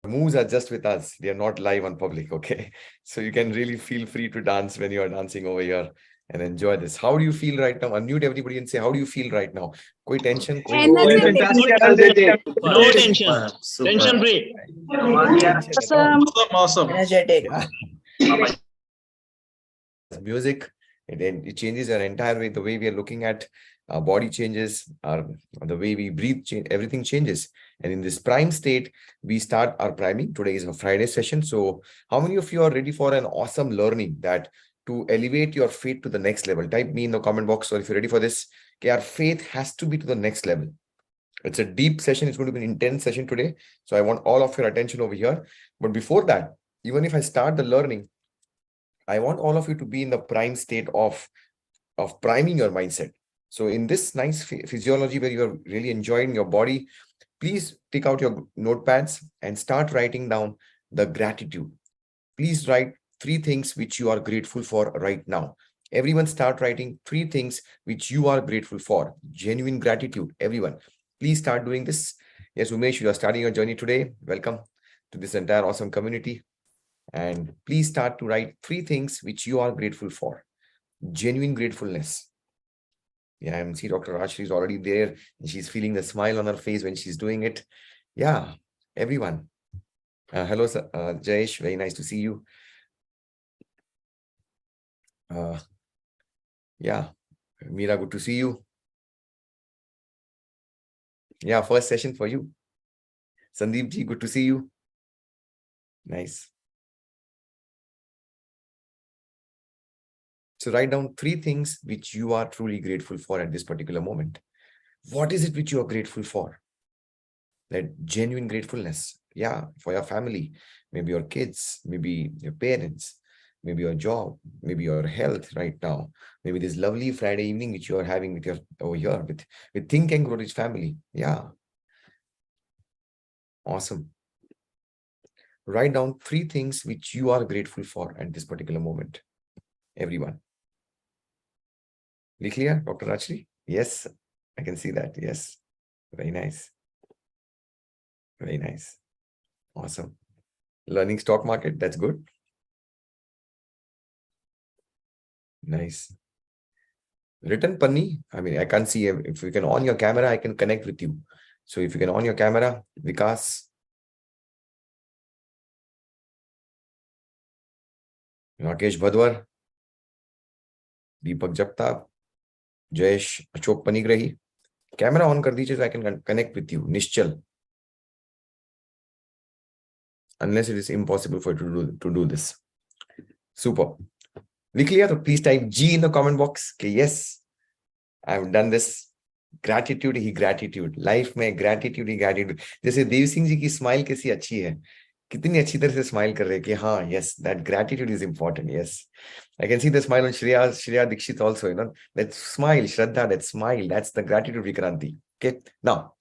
moves are just with us. They are not live on public, okay? So you can really feel free to dance when you are dancing over here and enjoy this. How do you feel right now? Unmute everybody and say, how do you feel right now? Koi tension? Koi Energetic. No tension. Tension free. Awesome. Awesome. Energetic. Music, it changes our entire way. The way we are looking at our body changes, the way we breathe, everything changes. And in this prime state, we start our priming. Today is a Friday session. So how many of you are ready for an awesome learning that to elevate your faith to the next level? Type me in the comment box. Or if you're ready for this, okay, our faith has to be to the next level. It's a deep session. It's going to be an intense session today. So I want all of your attention over here. But before that, even if I start the learning, I want all of you to be in the prime state of priming your mindset. So in this nice physiology where you're really enjoying your body, please take out your notepads and start writing down the gratitude. Please write 3 things which you are grateful for right now. Everyone start writing 3 things which you are grateful for. Genuine gratitude, everyone. Please start doing this. Yes, Umesh, you are starting your journey today. Welcome to this entire awesome community. And please start to write 3 things which you are grateful for. Genuine gratefulness. Yeah, I see Dr. Rashri is already there and she's feeling the smile on her face when she's doing it. Yeah, everyone. Hello, Jayesh. Very nice to see you. Yeah, Meera, good to see you. Yeah, first session for you. Sandeep ji, good to see you. Nice. So write down 3 things which you are truly grateful for at this particular moment. What is it which you are grateful for? That genuine gratefulness. Yeah, for your family, maybe your kids, maybe your parents, maybe your job, maybe your health right now, maybe this lovely Friday evening which you are having with your over here with Think and Grow Rich family. Yeah. Awesome. Write down 3 things which you are grateful for at this particular moment. Everyone. Be clear, Dr. Rachli? Yes, I can see that. Yes. Very nice. Very nice. Awesome. Learning stock market. That's good. Nice. Written Panni. I mean, I can't see. If you can on your camera, I can connect with you. So if you can on your camera, Vikas. Rakesh Bhadwar. Deepak Jagtap. Jayesh Ashok Panigrahi. Camera on kar dijiye so I can connect with you. Nishchal. Unless it is impossible for you to do this. Super. We clear? So please type G in the comment box. Okay, yes, I've done this. Gratitude he gratitude. Life में gratitude ही gratitude. जैसे देव सिंह जी की smile कैसी अच्छी है. कितनी अच्छी तरह से smile कर रहे हैं कि हाँ, yes, that gratitude is important. Yes, I can see the smile on Shreya Dikshit also. You know that smile, Shraddha, that smile. That's the gratitude Vikranti. Okay. Now,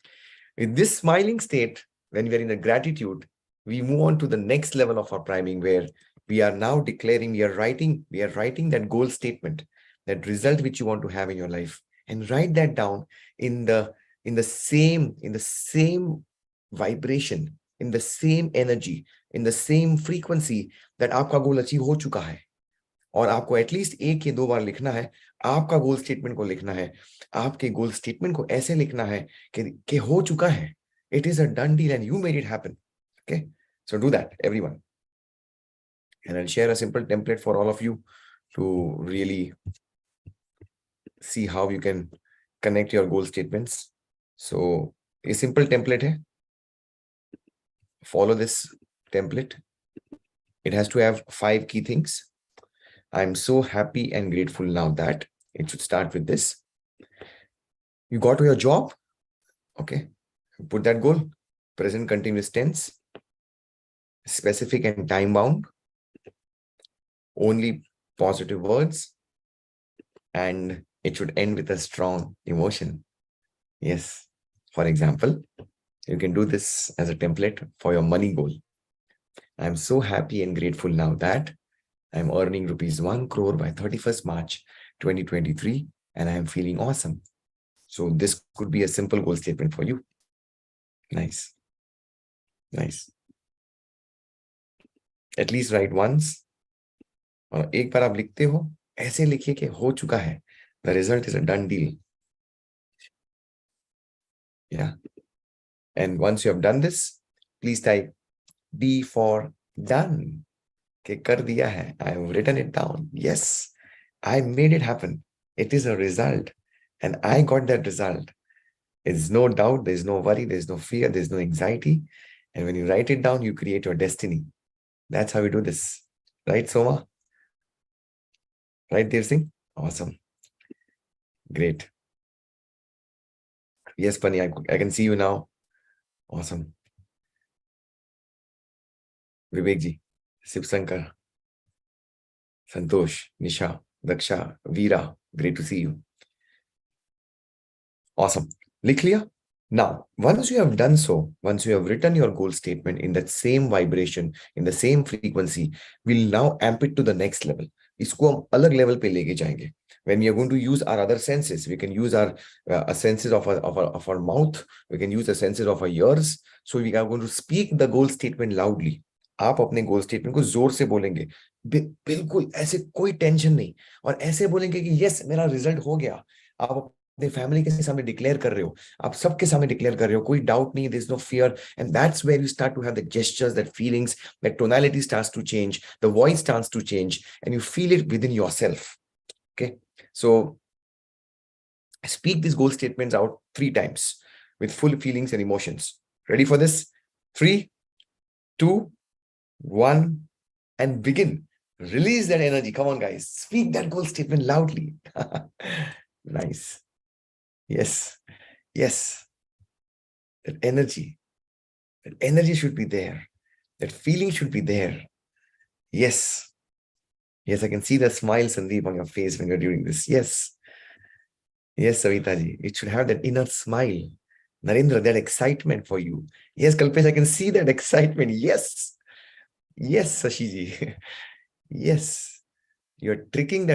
with this smiling state, when we are in the gratitude, we move on to the next level of our priming, where we are now declaring, we are writing that goal statement, that result which you want to have in your life, and write that down in the same vibration, in the same energy, in the same frequency that आपका goal achieve हो चुका है. और आपको at least 1 या 2 बार लिखना है. आपका गोल स्टेटमेंट को लिखना है. आपके गोल स्टेटमेंट को ऐसे लिखना है कि हो चुका है. It is a done deal and you made it happen. Okay, so do that, everyone. And I'll share a simple template for all of you to really see how you can connect your goal statements. So a simple template hai. Follow this template. It has to have 5 key things. I'm so happy and grateful now that. It should start with this. You got to your job. Okay. Put that goal. Present continuous tense. Specific and time bound. Only positive words. And it should end with a strong emotion. Yes. For example, you can do this as a template for your money goal. I'm so happy and grateful now that I'm earning rupees 1 crore by 31st March 2023 and I'm feeling awesome. So this could be a simple goal statement for you. Nice. Nice. At least write once. और एक बार आप लिखते हो, ऐसे लिखिए कि हो चुका है. The result is a done deal. Yeah. And once you have done this, please type D for done. कि कर दिया है. I have written it down. Yes, I made it happen. It is a result. And I got that result. There's no doubt, there's no worry, there's no fear, there's no anxiety. And when you write it down, you create your destiny. That's how we do this. Right, Soma? Right, Dev Singh? Awesome. Great. Yes, Pani, I can see you now. Awesome. Vivek ji, Shiv Shankar, Santosh, Nisha, Daksha, Veera, great to see you. Awesome. लिख लिया? Now, once you have done so, once you have written your goal statement in that same vibration, in the same frequency, we'll now amp it to the next level. इसको हम अलग level पे लेके जाएंगे. When we are going to use our other senses, we can use our senses of our mouth, we can use the senses of our ears. So we are going to speak the goal statement loudly. आप अपने गोल statement को जोर से बोलेंगे, बिल्कुल ऐसे कोई tension नहीं, और ऐसे बोलेंगे कि यस मेरा रिजल्ट हो गया. आप अपने फैमिली के सामने डिक्लेयर कर रहे हो, आप सबके सामने डिक्लेयर कर रहे हो, कोई डाउट नहीं, there is no fear. And that's where you start to have the gestures, that feelings, that tonality starts to change, the voice starts to change, and you feel it within yourself. Okay, so speak these goal statements out 3 times with full feelings and emotions. Ready for this? 3, 2, 1, and begin. Release that energy. Come on, guys. Speak that goal statement loudly. Nice. Yes. Yes. That energy should be there. That feeling should be there. Yes. Yes, I can see the smile, Sandeep, on your face when you're doing this. Yes. Yes, Savita ji. It should have that inner smile. Narendra, that excitement for you. Yes, Kalpesh, I can see that excitement. Yes. Yes, Sashi ji. Yes. You're tricking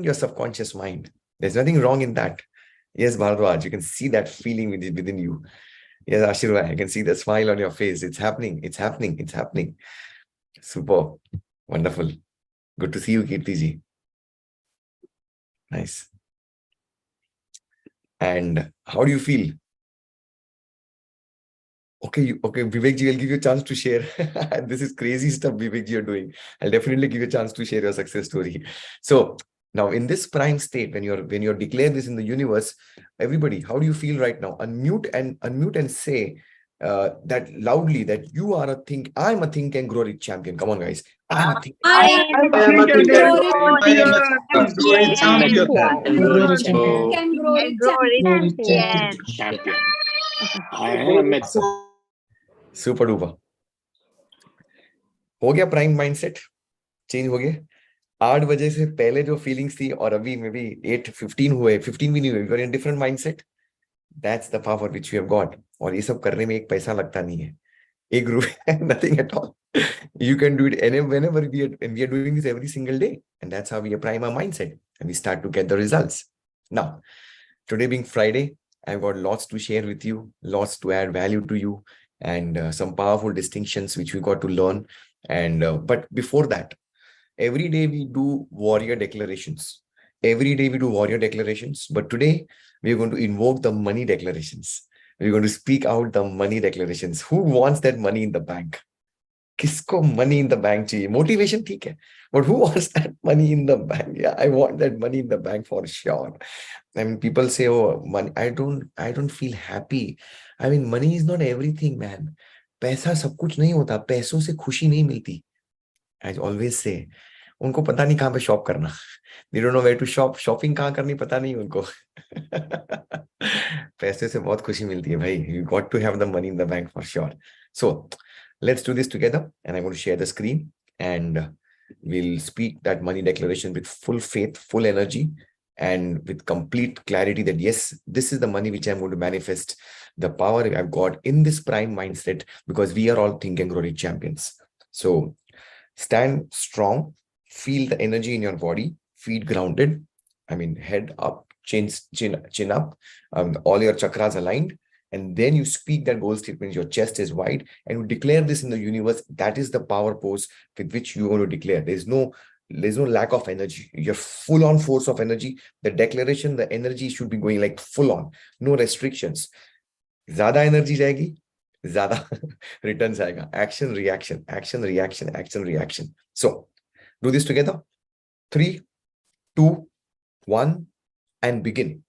your subconscious mind. There's nothing wrong in that. Yes, Bharadwaj, you can see that feeling within you. Yes, Ashirwa, I can see the smile on your face. It's happening. It's happening. It's happening. Super. Wonderful. Good to see you, Kirti ji. Nice. And how do you feel? Okay, Vivek ji, I'll give you a chance to share. This is crazy stuff, Vivek ji, you're doing. I'll definitely give you a chance to share your success story. So now in this prime state, when you're declared this in the universe, everybody, how do you feel right now? Unmute and say that loudly, that you are I'm a think and grow rich champion. Come on, guys. I'm a think. I am a Champion. can grow champion. Champion. I am a Super duper. हो गया prime mindset, change हो गया. 8 बजे से पहले जो feelings थी और अभी मे बी 8:15 हुए, 15 भी नहीं हुए, you are in different mindset. That's the power which you have got. और ये सब करने में एक पैसा लगता नहीं है, एक रुपया, nothing at all. You can do it whenever we are doing this every single day, and that's how we prime our mindset and we start to get the results. Now, today being Friday, I've got lots to share with you, lots to add value to you, and some powerful distinctions which we got to learn. And but before that, every day we do warrior declarations. Every day we do warrior declarations, but today we're going to invoke the money declarations. We're going to speak out the money declarations. Who wants that money in the bank? किसको money in the bank चाहिए? Motivation ठीक है, but who wants that money in the bank? Yeah, I want that money in the bank for sure. I mean, people say, oh, money, I don't feel happy. I mean, money is not everything, man. पैसा सब कुछ नहीं होता, पैसों से खुशी नहीं मिलती. I always say, उनको पता नहीं कहाँ पे शॉप करना. They don't know where to shop. Shopping कहाँ करनी पता नहीं उनको. पैसे से बहुत खुशी मिलती है भाई. You got to have the money in the bank for sure. So let's do this together, and I'm going to share the screen, and we'll speak that money declaration with full faith, full energy, and with complete clarity that yes, this is the money which I'm going to manifest, the power I've got in this prime mindset, because we are all think and grow rich champions. So stand strong, feel the energy in your body, feet grounded, I mean head up, chin up, all your chakras aligned, And then you speak that goal statement, your chest is wide, and you declare this in the universe. That is the power pose with which you want to declare. There's no lack of energy. You're full on force of energy. The declaration, the energy should be going like full on, no restrictions. Zyada energy जाएगी, zyada returns आएगा. Action, reaction, action, reaction, action, reaction. So do this together. 3, 2, 1, and begin.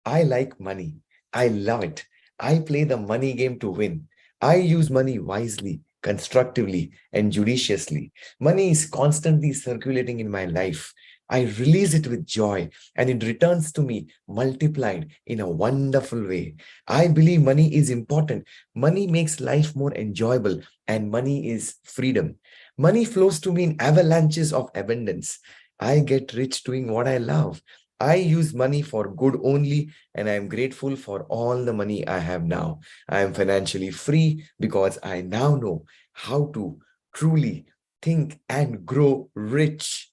I like money. I love it. I play the money game to win. I use money wisely, constructively, and judiciously. Money is constantly circulating in my life. I release it with joy, and it returns to me multiplied in a wonderful way. I believe money is important. Money makes life more enjoyable, and money is freedom. Money flows to me in avalanches of abundance. I get rich doing what I love. I use money for good only, and I am grateful for all the money I have now. I am financially free because I now know how to truly think and grow rich.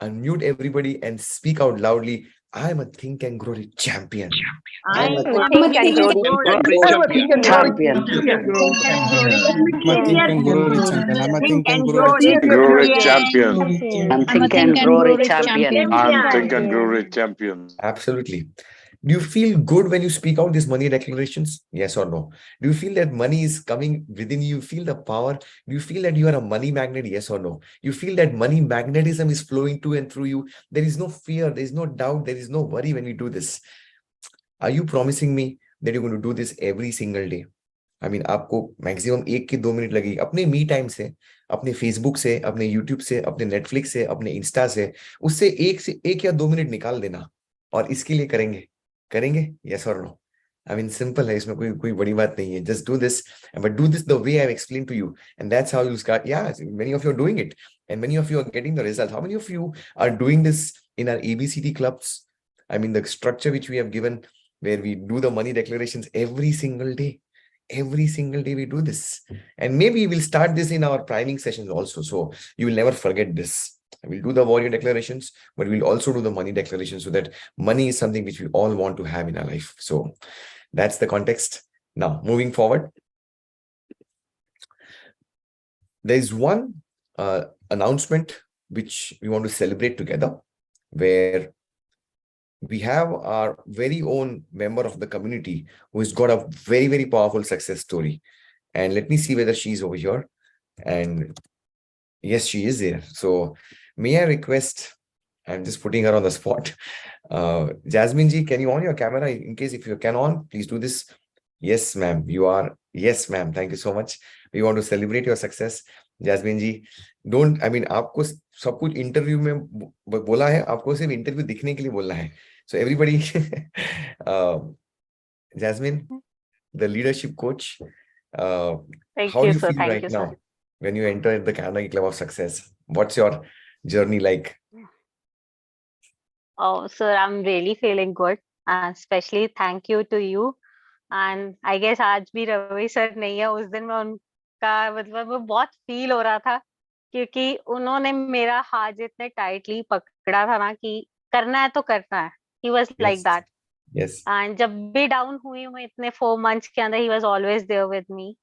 Unmute everybody and speak out loudly. I am a think and grow rich champion. I am a I'm a think and think grow and rich grow I'm a champion. think and grow rich champion. champion. Think and grow rich I'm a think and champion. grow rich champion. I'm a Think think and and grow grow rich rich Grow rich champion. champion. I'm I'm a think and think and grow grow rich rich champion. champion. I'm think and grow rich champion. Absolutely. Do you feel good when you speak out these money declarations? Yes or no? Do you feel that money is coming within you? Feel the power? Do you feel that you are a money magnet? Yes or no? You feel that money magnetism is flowing to and through you? There is no fear, there is no doubt, there is no worry when you do this. Are you promising me that you're going to do this every single day? I mean, आपको maximum 1 के 2 minute लगेगी अपने me time से, अपने Facebook से, अपने YouTube से, अपने नेटफ्लिक्स से, अपने इंस्टा से उससे 1 या 2 मिनट निकाल देना और इसके लिए करेंगे यस और नो? I mean, simple है, इसमें कोई बड़ी बात नहीं है. Just do this, but do this the way I've explained to you, and that's how you start. Yeah, many of you are doing it, and many of you are getting the results. How many of you are doing this in our ABCD clubs? I mean, the structure which we have given, where we do the money declarations every single day. Every single day we do this, and maybe we'll start this in our priming sessions also, so you will never forget this. We'll do the warrior declarations, but we'll also do the money declarations, so that money is something which we all want to have in our life. So that's the context. Now, moving forward, there's one announcement which we want to celebrate together, where we have our very own member of the community who has got a very, very powerful success story. And let me see whether she's over here. And yes, she is there. So may I request, I'm just putting her on the spot. Jasmine ji, can you on your camera? In case if you can on, please do this. Yes, ma'am, you are. Yes, ma'am. Thank you so much. We want to celebrate your success. Jasmine ji, don't, I mean, आपको सब कुछ interview में बोला है, आपको सिर्फ interview दिखने के लिए बोलना है. So everybody, Jasmine, the leadership coach, how do you feel right now when you enter the Carnegie Club of Success? What's your journey like? Oh, sir, I'm really feeling good. Especially thank you to you. And I guess आज भी Ravi sir नहीं है. उस दिन मैं उनका मतलब वो बहुत फील हो रहा था, क्योंकि उन्होंने मेरा हाथ इतने टाइटली पकड़ा था ना कि करना है तो करना है. He was like that. Yes. And जब भी डाउन हुई हूँ इतने 4 months के अंदर, he was always there with me.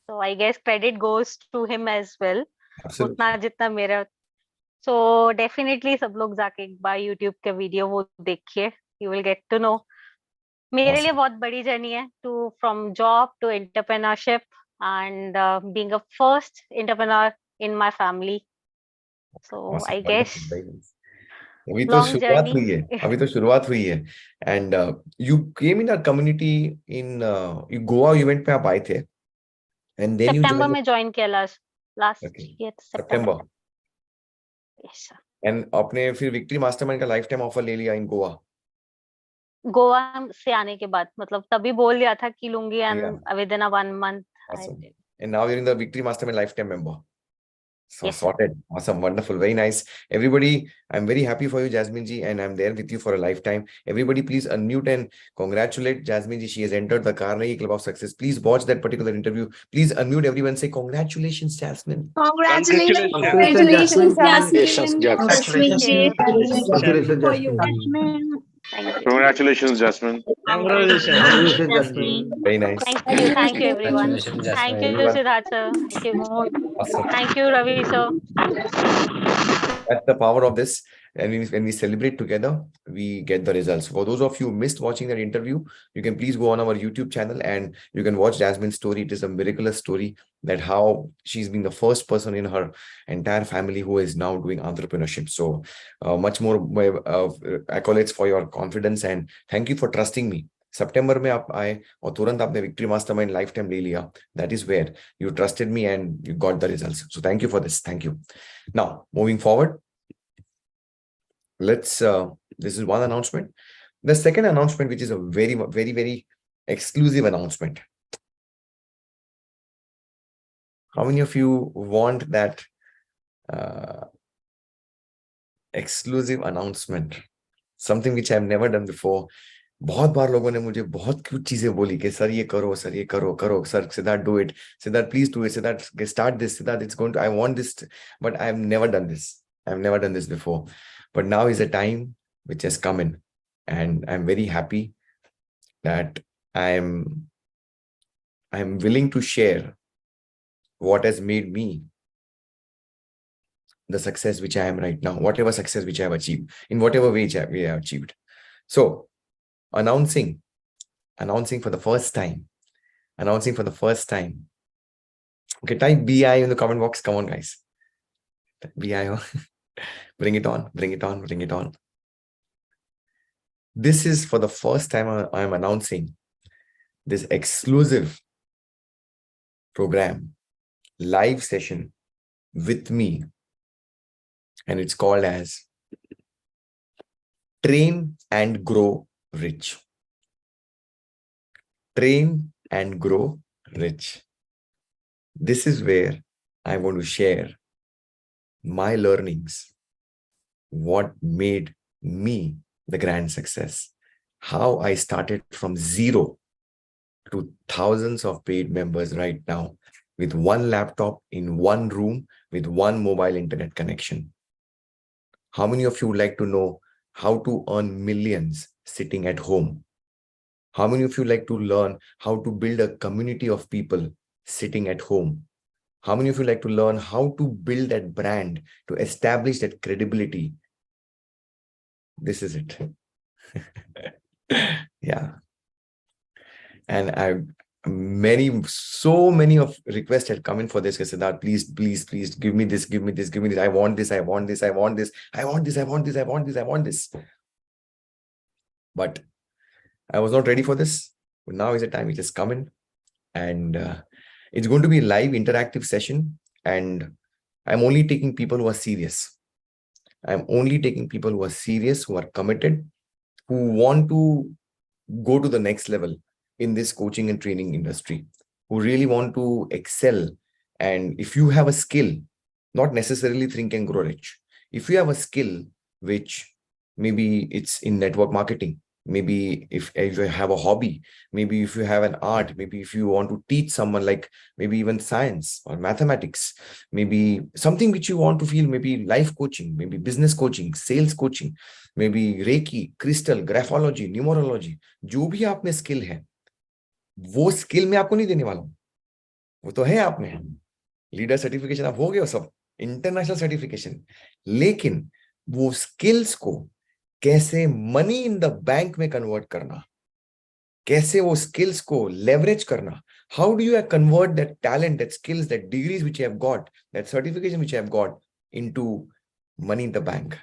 So I guess credit goes to him as well. Absolutely. उतना जितना मेरा. So definitely सब लोग जाके एक बार YouTube के वीडियो वो देखिए. You will get to know. मेरे लिए बहुत बड़ी जर्नी है, to from job to entrepreneurship and being a first entrepreneur in my family. So I guess अभी तो शुरुआत हुई है. अभी तो शुरुआत हुई है. And you came in our community in Goa event पे आप आए थे. And then September you में join किया last year September. Yes sir. And आपने फिर विक्ट्री मास्टरमाइंड का लाइफ टाइम ऑफर ले लिया इन गोवा. गोवा से आने के बाद मतलब तभी बोल दिया था कि लूंगी, and within a 1 month I did. And now you're in the Victory Mastermind lifetime member. So Yes, sorted. Awesome. Wonderful. Very nice. Everybody, I'm very happy for you, Jasmine ji, and I'm there with you for a lifetime. Everybody, please unmute and congratulate Jasmine ji. She has entered the Carnegie Club of Success. Please watch that particular interview. Please unmute everyone. Say congratulations, Jasmine. Congratulations, Congratulations, Jasmine. Congratulations, Jasmine. Congratulations, Congratulations, Jasmine. Thank you. Congratulations, Jasmine. Congratulations. Jasmine. Very nice. Thank you, everyone. Congratulations, Thank you, Jasmine. Everyone, Siddharth sir. Thank you. awesome. Thank you, Ravi sir. That's the power of this. And when we celebrate together, we get the results. For those of you who missed watching that interview, you can please go on our YouTube channel and you can watch Jasmine's story. It is a miraculous story that how she's been the first person in her entire family who is now doing entrepreneurship. So much more accolades for your confidence and thank you for trusting me. सितंबर में आप आए और तुरंत आपने victory mastermind life time ले लिया. That is where you trusted me and you got the results. So thank you for this. Thank you. Now moving forward, let's this is one announcement. The second announcement, which is a very, very, very exclusive announcement. How many of you want that exclusive announcement? Something which I've never done before. बहुत बार लोगों ने मुझे बहुत कुछ चीजें बोली कि sir ये करो करो sir Siddharth do it, Siddharth please do it, Siddharth start this, Siddharth it's going to, I want this, but I've never done this before. But now is a time which has come in and I'm very happy that I'm willing to share what has made me the success which I am right now, whatever success which I have achieved, in whatever way I have achieved. So announcing for the first time. Okay, type BI in the comment box. Come on, guys. BI. Bring it on. This is for the first time I am announcing this exclusive program, live session with me. And it's called as Train and Grow Rich. Train and Grow Rich. This is where I want to share my learnings, what made me the grand success, how I started from zero to thousands of paid members right now with one laptop in one room with one mobile internet connection. How many of you would like to know how to earn millions sitting at home? How many of you like to learn how to build a community of people sitting at home? How many of you like to learn how to build that brand, to establish that credibility? This is it. Yeah. And so many of requests had come in for this. Siddharth, please give me this. I want this. But I was not ready for this. But now is the time it has come in. And it's going to be a live interactive session. And I'm only taking people who are serious. Who are committed, who want to go to the next level in this coaching and training industry, who really want to excel. And if you have a skill, not necessarily Think and Grow Rich. If you have a skill, which maybe it's in network marketing, maybe if you have a hobby, maybe if you have an art, maybe if you want to teach someone, like maybe even science or mathematics, maybe something which you want to feel, maybe life coaching, maybe business coaching, sales coaching, maybe Reiki, crystal, graphology, numerology, जो भी आप में skill है, वो skill मैं आपको नहीं देने वाला हूँ, वो तो है आप में, लीडर सर्टिफिकेशन आप हो गए हो सब, इंटरनेशनल सर्टिफिकेशन, लेकिन वो स्किल्स को कैसे मनी इन द बैंक में कन्वर्ट करना, कैसे वो स्किल्स को लेवरेज करना, how do you convert that talent, that skills, that degrees which you have got, that certification which you have got into money in the bank.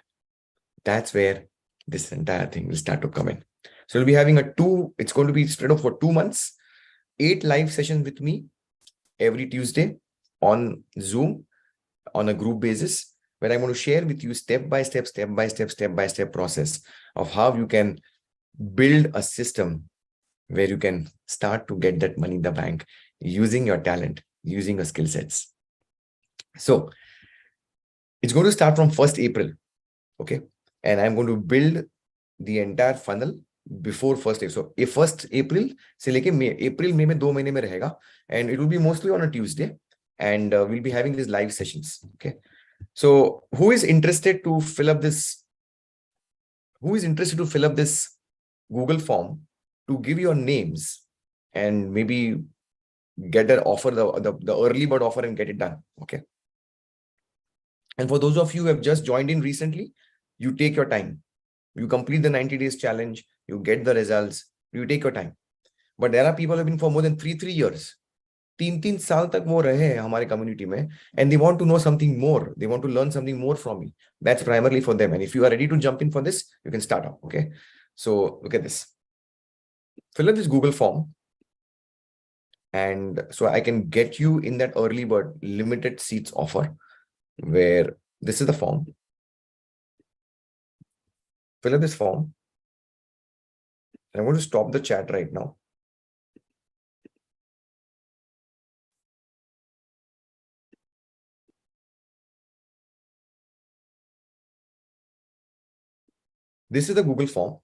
That's where this entire thing will start to come in. So we'll be having it's going to be spread out for 2 months, 8 live sessions with me every Tuesday on Zoom on a group basis, where I'm going to share with you step by step process of how you can build a system where you can start to get that money in the bank using your talent, using your skill sets. So it's going to start from 1st April. Okay. And I'm going to build the entire funnel before 1st April. So 1st April से लेके April में 2 महीने में रहेगा, and it will be mostly on a Tuesday, and we'll be having these live sessions. Okay. So who is interested to fill up this? Google form to give your names and maybe get an offer, the early bird offer, and get it done. Okay. And for those of you who have just joined in recently, you take your time. You complete the 90 days challenge, you get the results, you take your time. But there are people who have been for more than 3 years. 3 साल तक वो रहे हैं हमारे community में, and they want to know something more. They want to learn something more from me. That's primarily for them. And if you are ready to jump in for this, you can start out. Okay. So look at this. Fill up this Google form. And so I can get you in that early bird limited seats offer, where this is the form. Fill up this form. I'm going to stop the chat right now. This is the Google form.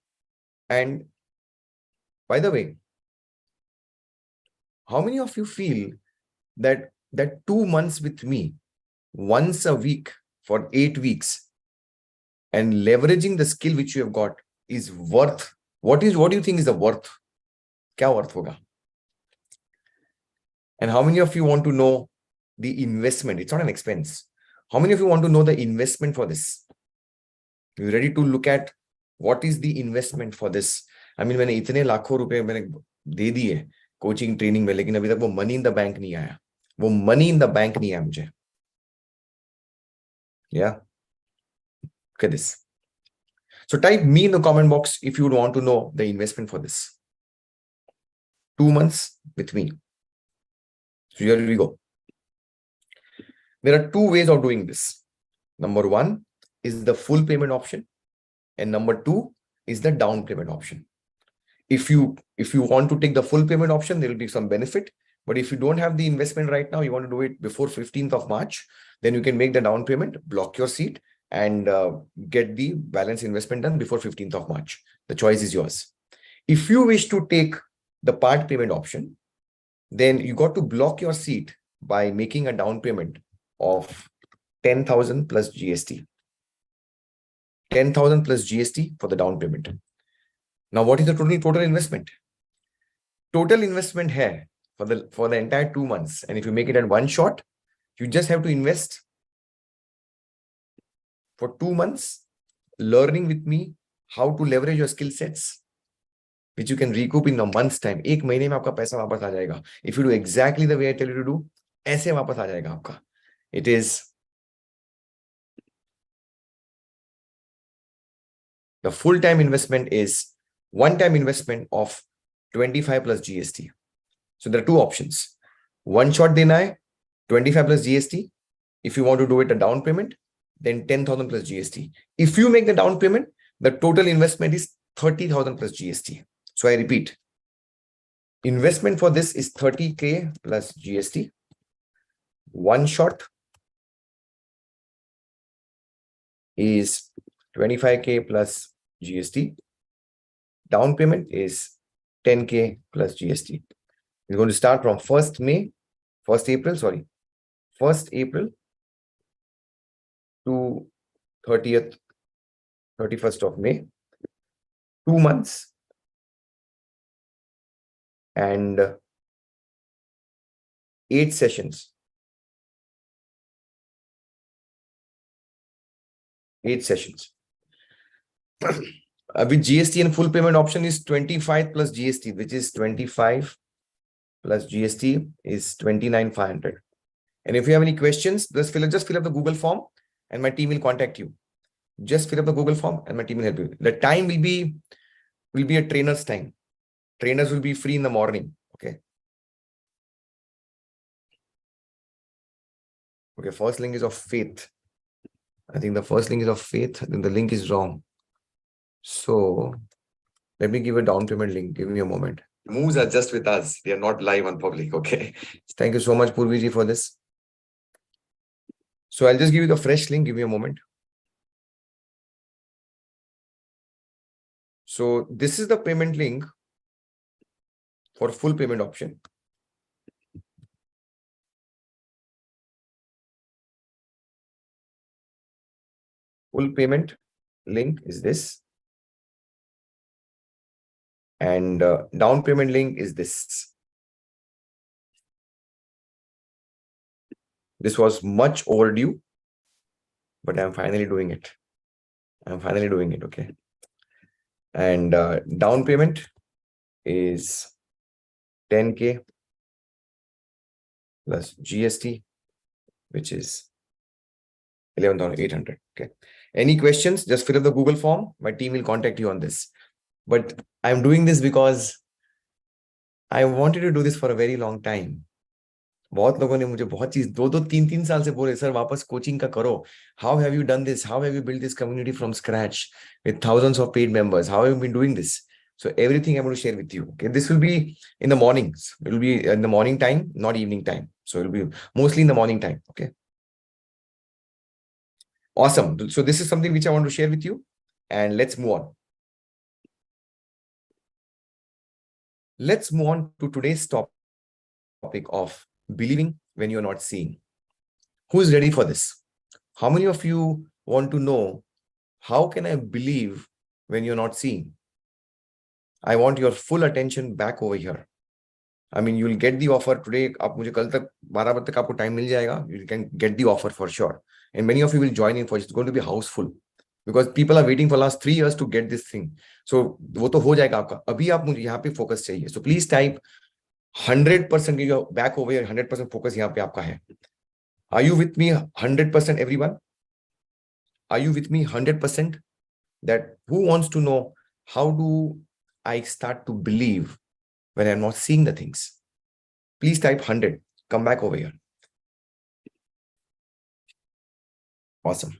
And by the way, how many of you feel that 2 months with me once a week for 8 weeks and leveraging the skill which you have got is worth? What do you think is the worth? Kya worth hoga? And how many of you want to know the investment? It's not an expense. How many of you want to know the investment for this? You ready to look at what is the investment for this? I mean, मैंने इतने लाखों रुपए मैंने दे दिए coaching training में, लेकिन अभी तक वो मनी इन द बैंक नहीं आया. वो मनी इन द बैंक नहीं आया मुझे. Yeah. Look at this. So type me in the comment box if you would want to know the investment for this. 2 months with me. So here we go. There are 2 ways of doing this. Number 1 is the full payment option, and number 2 is the down payment option. If you want to take the full payment option, there will be some benefit. But if you don't have the investment right now, you want to do it before 15th of March, then you can make the down payment, block your seat, and get the balance investment done before 15th of March. The choice is yours. If you wish to take the part payment option, then you got to block your seat by making a down payment of 10,000 plus GST. 10,000 plus GST for the down payment. Now, what is the total investment? Total investment here for the entire 2 months. And if you make it at one shot, you just have to invest for 2 months, learning with me how to leverage your skill sets, which you can recoup in a month's time. 1 महीने में आपका पैसा वापस आ जाएगा. If you do exactly the way I tell you to do, ऐसे वापस आ जाएगा आपका. It is the full-time investment is one-time investment of 25 plus GST. So there are 2 options. One shot dena hai, 25 plus GST. If you want to do it a down payment, then 10,000 plus GST. If you make the down payment, the total investment is 30,000 plus GST. So I repeat, investment for this is 30K plus GST. One shot is 25K plus GST. Down payment is 10K plus GST. We're going to start from 1st April to 31st of May. 2 months and 8 sessions. 8 sessions. With GST and full payment option is 25 plus GST, which is 25 plus GST is 29,500. And if you have any questions, just fill up the Google form and my team will contact you. Just fill up the Google form and my team will help you. The time will be a trainer's time. Trainers will be free in the morning. Okay. Okay. First link is of faith. I think the first link is of faith. Then the link is wrong. So let me give a down payment link. Give me a moment. Moves are just with us. They are not live on public. Okay. Thank you so much, Purviji, for this. So I'll just give you the fresh link. Give me a moment. So this is the payment link for full payment option. Full payment link is this. And down payment link is this. This was much overdue, but I'm finally doing it. Okay. And down payment is 10K plus GST, which is 11,800. Okay. Any questions? Just fill up the Google form. My team will contact you on this. But I'm doing this because I wanted to do this for a very long time. बहुत लोगों ने मुझे बहुत चीज 2-3 साल से बोले sir वापस कोचिंग का करो. How have you done this? How have you built this community from scratch with thousands of paid members? How have you been doing this? So everything I'm going to share with you. Okay, this will be in the mornings. It will be in the morning time, not evening time. So it will be mostly in the morning time. Okay. Awesome. So this is something which I want to share with you, and let's move on. Let's move on to today's topic of believing when you're not seeing. Who is ready for this? How many of you want to know how can I believe when you're not seeing? I want your full attention back over here. I mean, you'll get the offer today. आप मुझे कल तक 12 बजे तक आपको time मिल जाएगा. You can get the offer for sure. And many of you will join in for it. It's going to be houseful because people are waiting for last 3 years to get this thing. So वो तो हो जाएगा आपका. अभी आप मुझे यहाँ पे focus चाहिए. So please type 100% your back over here. 100% focus यहाँ पे आपका है. Are you with me 100% everyone? Are you with me 100%? That who wants to know how do I start to believe when I'm not seeing the things? Please type 100. Come back over here. Awesome.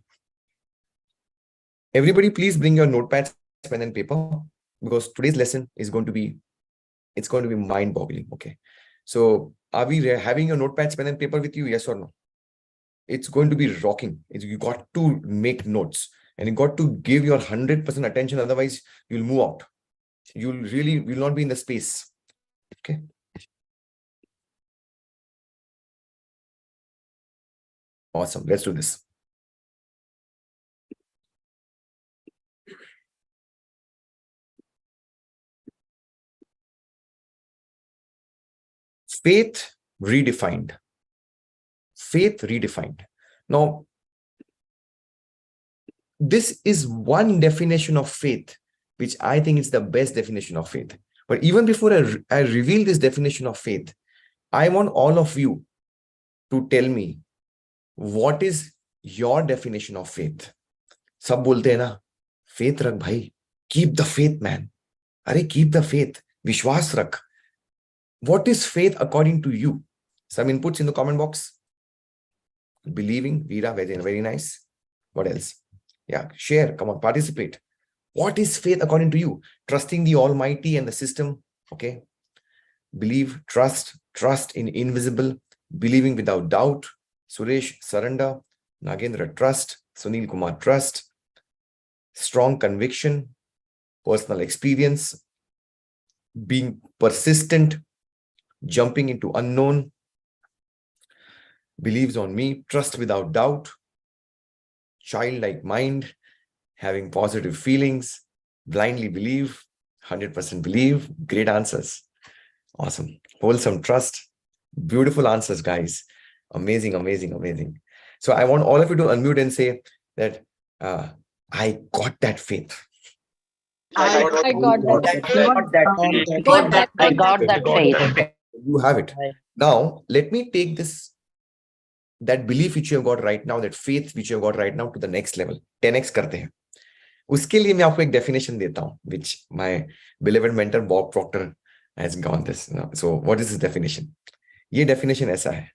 Everybody, please bring your notepads, pen and paper because today's lesson is going to be, it's going to be mind-boggling. Okay. So are we having your notepads, pen and paper with you? Yes or no? It's going to be rocking. You got to make notes and you got to give your 100% attention. Otherwise you'll move out. You'll really will not be in the space. Okay. Awesome. Let's do this. Faith redefined. Faith redefined. Now, this is one definition of faith, which I think is the best definition of faith. But even before I reveal this definition of faith, I want all of you to tell me what is your definition of faith. सब बोलते हैं ना, faith रख भाई, keep the faith man. अरे keep the faith, विश्वास रख. What is faith according to you? Some inputs in the comment box. Believing, Veera, very nice. What else? Yeah, share, come on, participate. What is faith according to you? Trusting the Almighty and the system. Okay. Believe, trust in invisible, believing without doubt. Suresh, surrender. Nagendra, trust. Sunil Kumar, trust. Strong conviction, personal experience, being persistent, jumping into unknown, believes on me, trust without doubt, childlike mind, having positive feelings, blindly believe, 100% believe. Great answers. Awesome. Wholesome trust. Beautiful answers, guys. Amazing, amazing, amazing. So I want all of you to unmute and say that I got that faith. I got that faith. You have it. Now, let me take this, that belief which you have got right now, that faith which you have got right now to the next level. 10x करते हैं. उसके लिए मैं आपको एक definition देता हूँ, which my beloved mentor Bob Proctor has gone this. So what is this definition? ये definition ऐसा है.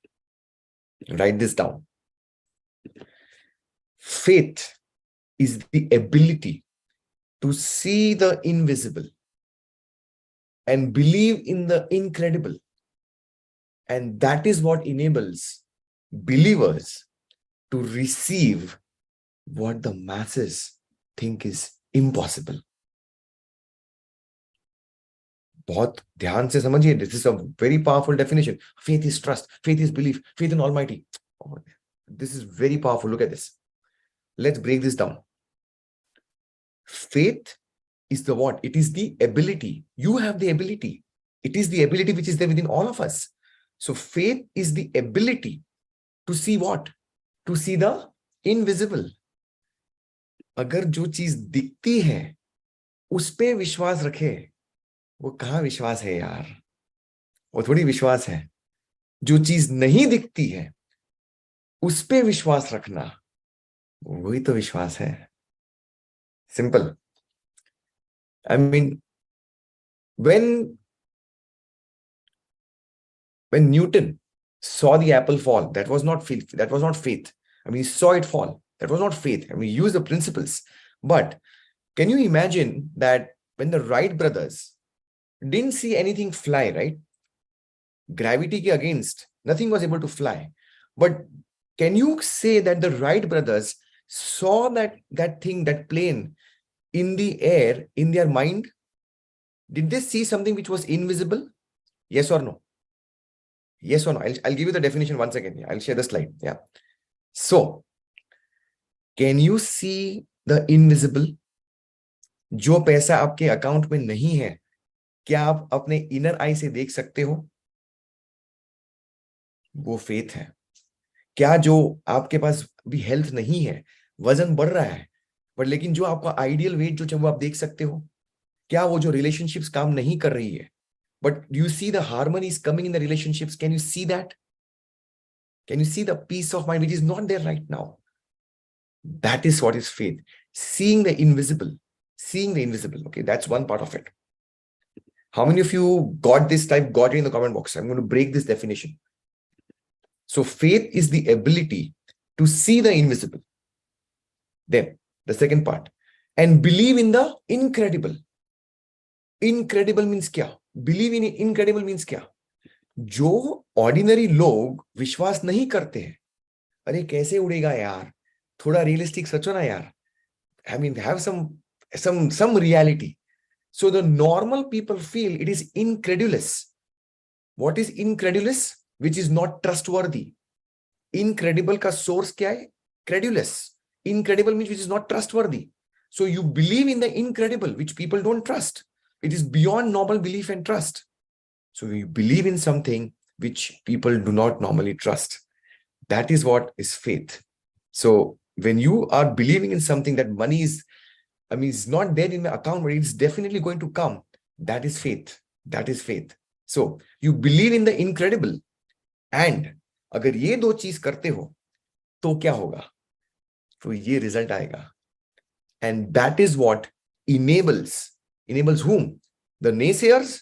Write this down. Faith is the ability to see the invisible and believe in the incredible. And that is what enables believers to receive what the masses think is impossible. बहुत ध्यान से समझिए. This is a very powerful definition. Faith is trust. Faith is belief. Faith in Almighty. Oh, this is very powerful. Look at this. Let's break this down. Faith is the what? It is the ability. You have the ability. It is the ability which is there within all of us. So faith is the ability to see what? To see the invisible. अगर जो चीज दिखती है उस पे विश्वास रखे, वो कहाँ विश्वास है यार? वो थोड़ी विश्वास है. जो चीज नहीं दिखती है उस पे विश्वास रखना, वही तो विश्वास है. Simple. I mean, when Newton saw the apple fall, that was not faith. That was not faith. I mean, he saw it fall. That was not faith. I mean, he used the principles. But can you imagine that when the Wright brothers didn't see anything fly, right? Gravity ke against, nothing was able to fly. But can you say that the Wright brothers saw that thing, that plane in the air in their mind? Did they see something which was invisible? Yes or no? Yes or no? I'll give you the definition once again. Yeah, I'll share the slide. Yeah. So, can you see the invisible? जो पैसा आपके account में नहीं है, क्या आप अपने inner आई से देख सकते हो? वो फेथ है. क्या जो आपके पास भी हेल्थ नहीं है, वजन बढ़ रहा है, बट लेकिन जो आपका आइडियल वेट जो वो आप देख सकते हो? क्या वो जो रिलेशनशिप्स काम नहीं कर रही है, but you see the harmony is coming in the relationships? Can you see that? Can you see the peace of mind which is not there right now? That is what is faith. Seeing the invisible. Seeing the invisible. Okay, that's one part of it. How many of you got this type? Got it in the comment box. I'm going to break this definition. So faith is the ability to see the invisible. Then the second part. And believe in the incredible. Incredible means क्या? Believe in incredible means क्या? जो ordinary लोग विश्वास नहीं करते हैं, अरे कैसे उड़ेगा यार, थोड़ा रियलिस्टिक सोचो ना यार. I mean, have some reality. So the normal people feel it is incredulous. What is incredulous? Which is not trustworthy. Incredible का source क्या है? Credulous. Incredible means which is not trustworthy. So you believe in the incredible, which people don't trust. It is beyond normal belief and trust. So you believe in something which people do not normally trust. That is what is faith. So when you are believing in something that money is, I mean, it's not there in my account, but it's definitely going to come. That is faith. That is faith. So you believe in the incredible. And अगर ये दो चीज करते हो, तो क्या होगा? तो ये result आएगा. And that is what enables whom? The naysayers,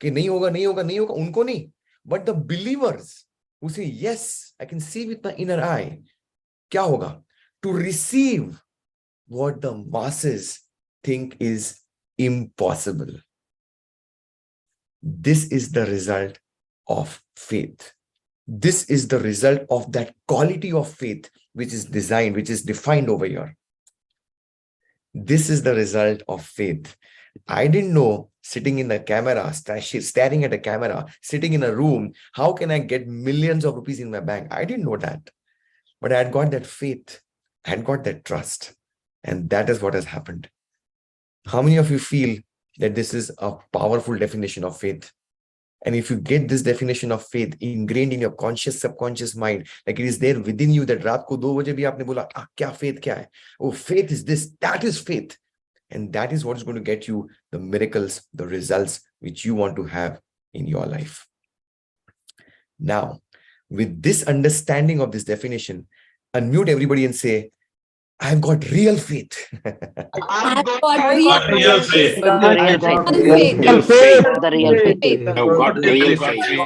कि नहीं होगा नहीं होगा नहीं होगा, उनको नहीं, but the believers who say yes, I can see with my inner eye. क्या होगा? To receive what the masses think is impossible. This is the result of faith. This is the result of that quality of faith which is designed, which is defined over here. This is the result of faith. I didn't know sitting in the camera, staring at a camera, sitting in a room, how can I get millions of rupees in my bank? I didn't know that. But I had got that faith. I had got that trust. And that is what has happened. How many of you feel that this is a powerful definition of faith? And if you get this definition of faith ingrained in your conscious, subconscious mind, like it is there within you, that रात को 2 बजे भी आपने बोला, क्या faith क्या है? Oh, faith is this. That is faith. And that is what is going to get you the miracles, the results which you want to have in your life. Now, with this understanding of this definition, unmute everybody and say, I've got real faith. I've got real faith. The real faith. The real faith. I've got real faith.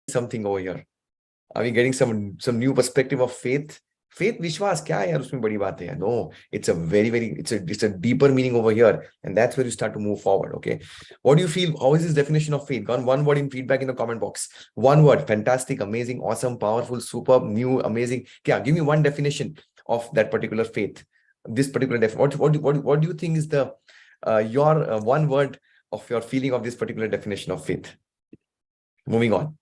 Something over here. Are we getting some new perspective of faith? Faith, विश्वास क्या है यार, उसमें बड़ी बात है. No, it's a deeper meaning over here, and that's where you start to move forward. Okay, what do you feel? How is this definition of faith? Gone one word in feedback in the comment box. One word: fantastic, amazing, awesome, powerful, superb, new, amazing. Yeah, give me one definition of that particular faith. This particular what do you think is the your one word of your feeling of this particular definition of faith? Moving on.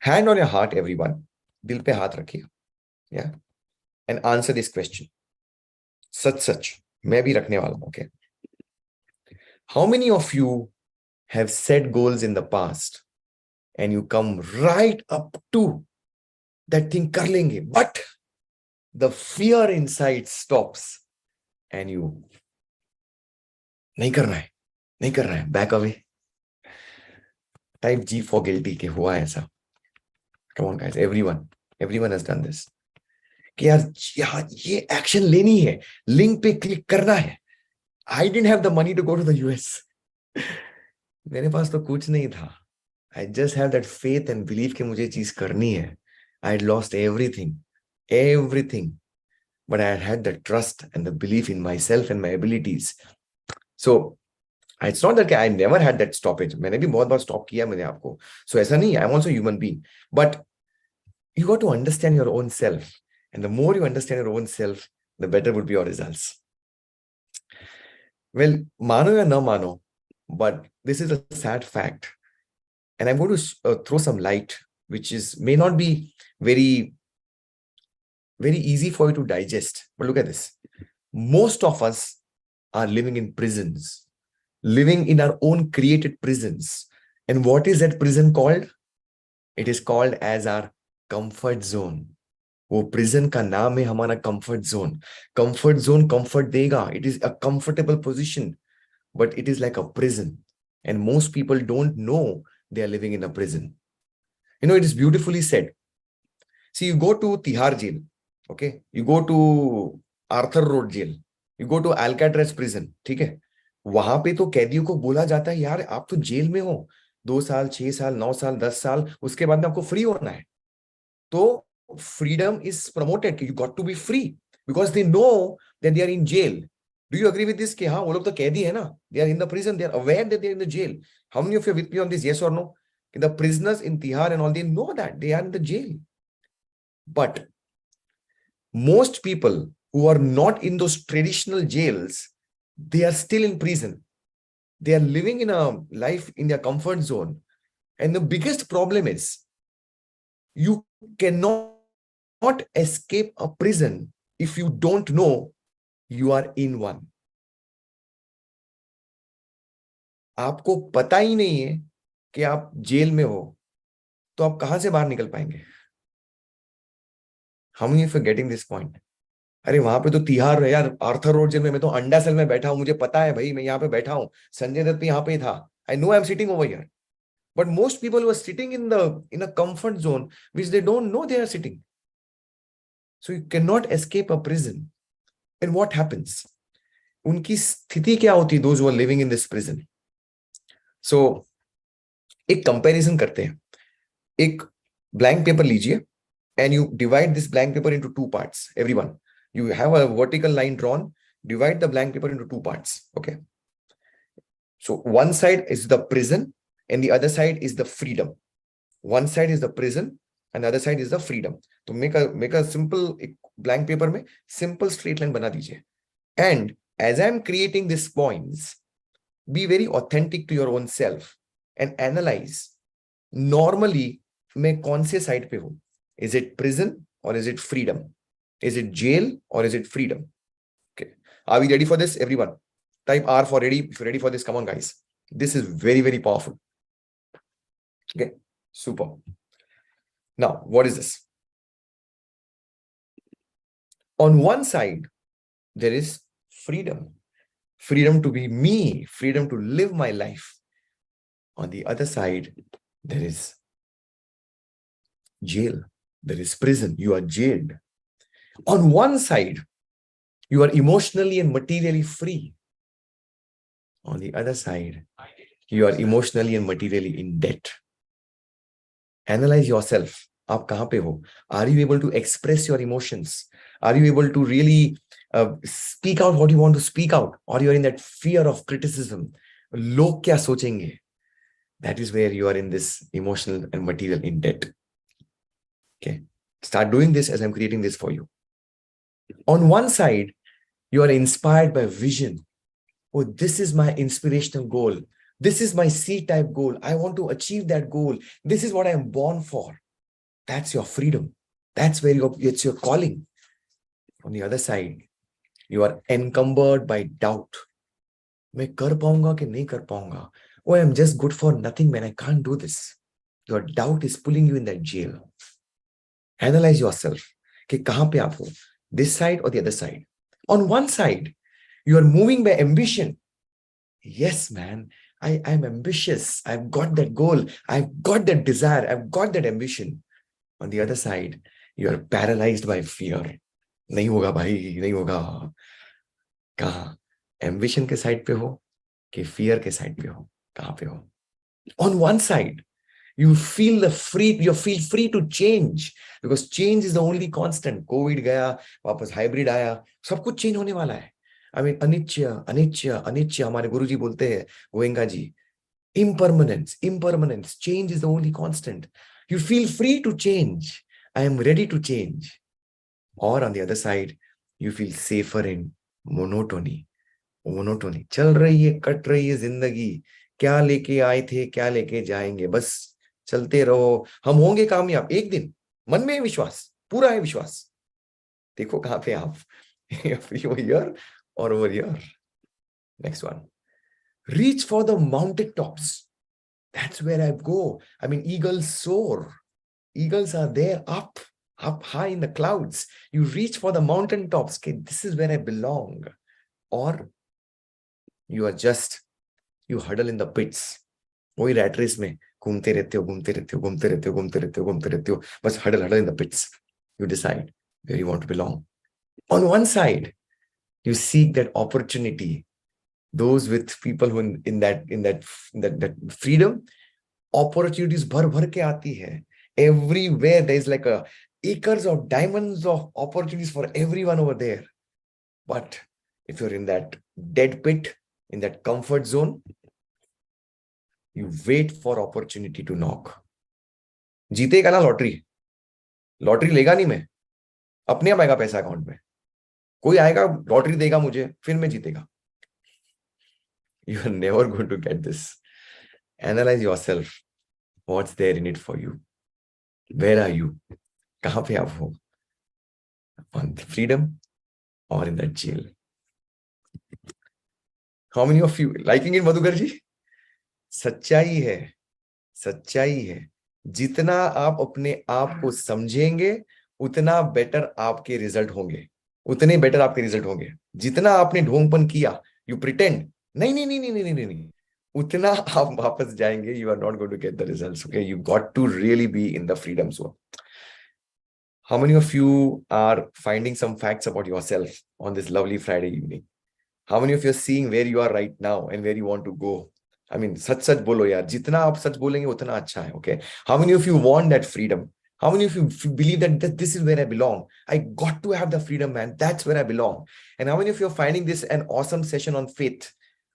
Hand on your heart, everyone. दिल पे हाथ रखिए. Yeah, and answer this question. Such. मैं भी रखने वाला हूं. Okay. How many of you have set goals in the past and you come right up to that thing kar lenge, but the fear inside stops and you नहीं करना है, back away. Type G for guilty के हुआ ऐसा. Come on guys, everyone has done this. कि यार ये action लेनी है, लिंक पे क्लिक करना है. I didn't have the money to go to the US. मेरे पास तो कुछ नहीं था. I just have that faith and belief कि मुझे चीज करनी है. I had lost everything. But I had the trust and the belief in myself and my abilities. So it's not that I never had that stoppage. मैंने भी बहुत बार stop किया मैंने आपको. So ऐसा नहीं है. I'm also a human being. But you got to understand your own self. And the more you understand your own self, the better would be your results. Well, mano ya na mano, but this is a sad fact. And I'm going to throw some light, which may not be very easy for you to digest. But look at this. Most of us are living in prisons, living in our own created prisons. And what is that prison called? It is called as our comfort zone. वो prison का नाम है हमारा comfort zone. Comfort zone comfort देगा. It is a comfortable position, but it is like a prison. And most people don't know they are living in a prison. You know, it is beautifully said. See, you go to Tihar jail, okay? You go to Arthur Road jail. You go to Alcatraz prison, ठीक है? वहां पे तो कैदियों को बोला जाता है यार आप तो जेल में हो 2 साल 6 साल 9 साल 10 साल उसके बाद में आपको फ्री होना है. तो freedom is promoted. You got to be free because they know that they are in jail. Do you agree with this? कि हाँ वो लोग तो कैदी है ना. They are in the prison. They are aware that they are in the jail. How many of you are with me on this? Yes or no? The prisoners in Tihar and all, they know that they are in the jail. But most people who are not in those traditional jails, they are still in prison. They are living in a life in their comfort zone. And the biggest problem is you cannot escape a prison if you don't know you are in one. आपको पता ही नहीं है कि आप jail में हो तो आप कहां से बाहर निकल पाएंगे? How many of you are getting this point? अरे वहां पे तो तिहाड़ है यार, आर्थर रोड जेल में मैं तो अंडा सेल में बैठा हूं, मुझे पता है भाई मैं यहाँ पे बैठा हूं, संजय दत्त भी यहाँ पे ही था. I know I'm sitting over here. But most people who are sitting in a comfort zone which they don't know they are sitting. So you cannot escape a prison. And what happens? उनकी स्थिति क्या होती? Those who are living in this prison. So एक comparison करते हैं. एक blank paper लीजिए and you divide this blank paper into 2 parts. Everyone, you have a vertical line drawn. Divide the blank paper into 2 parts. Okay. So one side is the prison and the other side is the freedom. One side is the prison and the other side is the freedom. So make a simple blank paper में simple straight line बना दीजिए. And as I'm creating these points, be very authentic to your own self and analyze. Normally, मैं कौन से side पे हूँ? Is it prison or is it freedom? Is it jail or is it freedom? Okay. Are we ready for this, everyone? Type R for ready. If you're ready for this, come on, guys. This is very, very powerful. Okay. Super. Now, what is this? On one side, there is freedom. Freedom to be me. Freedom to live my life. On the other side, there is jail. There is prison. You are jailed. On one side, you are emotionally and materially free. On the other side, you are emotionally and materially in debt. Analyze yourself. आप कहाँ पे हो? Are you able to express your emotions? Are you able to really speak out what you want to speak out? Or you are in that fear of criticism? लोग क्या सोचेंगे? That is where you are in this emotional and material in debt. Okay. Start doing this as I'm creating this for you. On one side, you are inspired by vision. Oh, this is my inspirational goal. This is my C-type goal. I want to achieve that goal. This is what I am born for. That's your freedom. That's where it's your calling. On the other side, you are encumbered by doubt. मैं कर पाऊंगा कि नहीं कर पाऊंगा? Oh, I'm just good for nothing, man. I can't do this. Your doubt is pulling you in that jail. Analyze yourself. कि कहां पे आप हो? This side or the other side? On one side, you are moving by ambition. Yes, man. I'm ambitious. I've got that goal. I've got that desire. I've got that ambition. On the other side, you are paralyzed by fear. नहीं होगा भाई, नहीं होगा. कहाँ? Ambition के side पे हो कि fear के side पे हो? कहाँ पे हो? On one side, you feel free to change because change is the only constant. COVID गया, वापस hybrid आया, सब कुछ change होने वाला है. I mean, अनित्य हमारे गुरुजी बोलते हैं, गोएंगा जी. Impermanence. Change is the only constant. You feel free to change. I am ready to change. Or on the other side, you feel safer in monotony. चल रही है, कट रही है जिंदगी. क्या लेके आए थे, क्या लेके जाएंगे, बस चलते रहो. हम होंगे कामयाब एक दिन. मन में है विश्वास, पूरा है विश्वास. देखो कहां पे आप. Over here or over here. Next one. Reach for the mountain tops. That's where I go. I mean, eagles soar. Eagles are there up high in the clouds. You reach for the mountain tops. Okay, this is where I belong. Or you huddle in the pits. वही rat race में घूमते रहते हो. बस huddle in the pits. You decide where you want to belong. On one side, you seek that opportunity. Those with people who in that freedom, opportunities भर के आती है. Everywhere there is like acres of diamonds of opportunities for everyone over there. But if you're in that dead pit, in that comfort zone, you wait for opportunity to knock. जीतेगा ना lottery लेगा नहीं मैं, अपने आप आएगा पैसा account में. कोई आएगा लॉटरी देगा मुझे, फिर मैं जीतेगा. You are never going to get this. Analyze yourself. What's there in it for you? Where are you? कहां पे आप हो? On the freedom or in that jail? How many of you liking it, Madhukar ji? सच्चाई है. जितना आप अपने आप को समझेंगे, उतना बेटर आपके रिजल्ट होंगे. जितना आपने ढोंगपन किया, you pretend. नहीं. उतना आप वापस जाएंगे, you are not going to get the results. Okay, you got to really be in the freedom zone. How many of you are finding some facts about yourself on this lovely Friday evening? How many of you are seeing where you are right now and where you want to go? I mean, सच बोलो यार. जितना आप सच बोलेंगे उतना अच्छा है. Okay. How many of you want that freedom? How many of you believe that this is where I belong? I got to have the freedom, man. That's where I belong. And how many of you are finding this an awesome session on faith?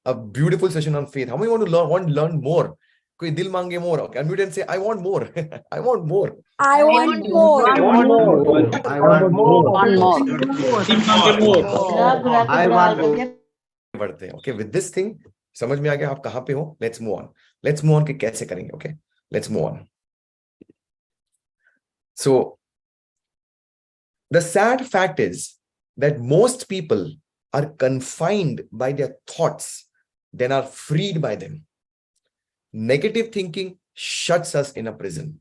A beautiful session on faith. How many want to learn more? कोई दिल मांगे more. Okay, unmute and say, I want more. I want more. I want more. I want more. I want more. One more. I want more. बढ़ते हैं. Okay, with this thing, समझ में आ गया आप कहां पे हो? Let's move on कि कैसे करेंगे. Okay, let's move on. So, the sad fact is that most people are confined by their thoughts, then are freed by them. Negative thinking shuts us in a prison.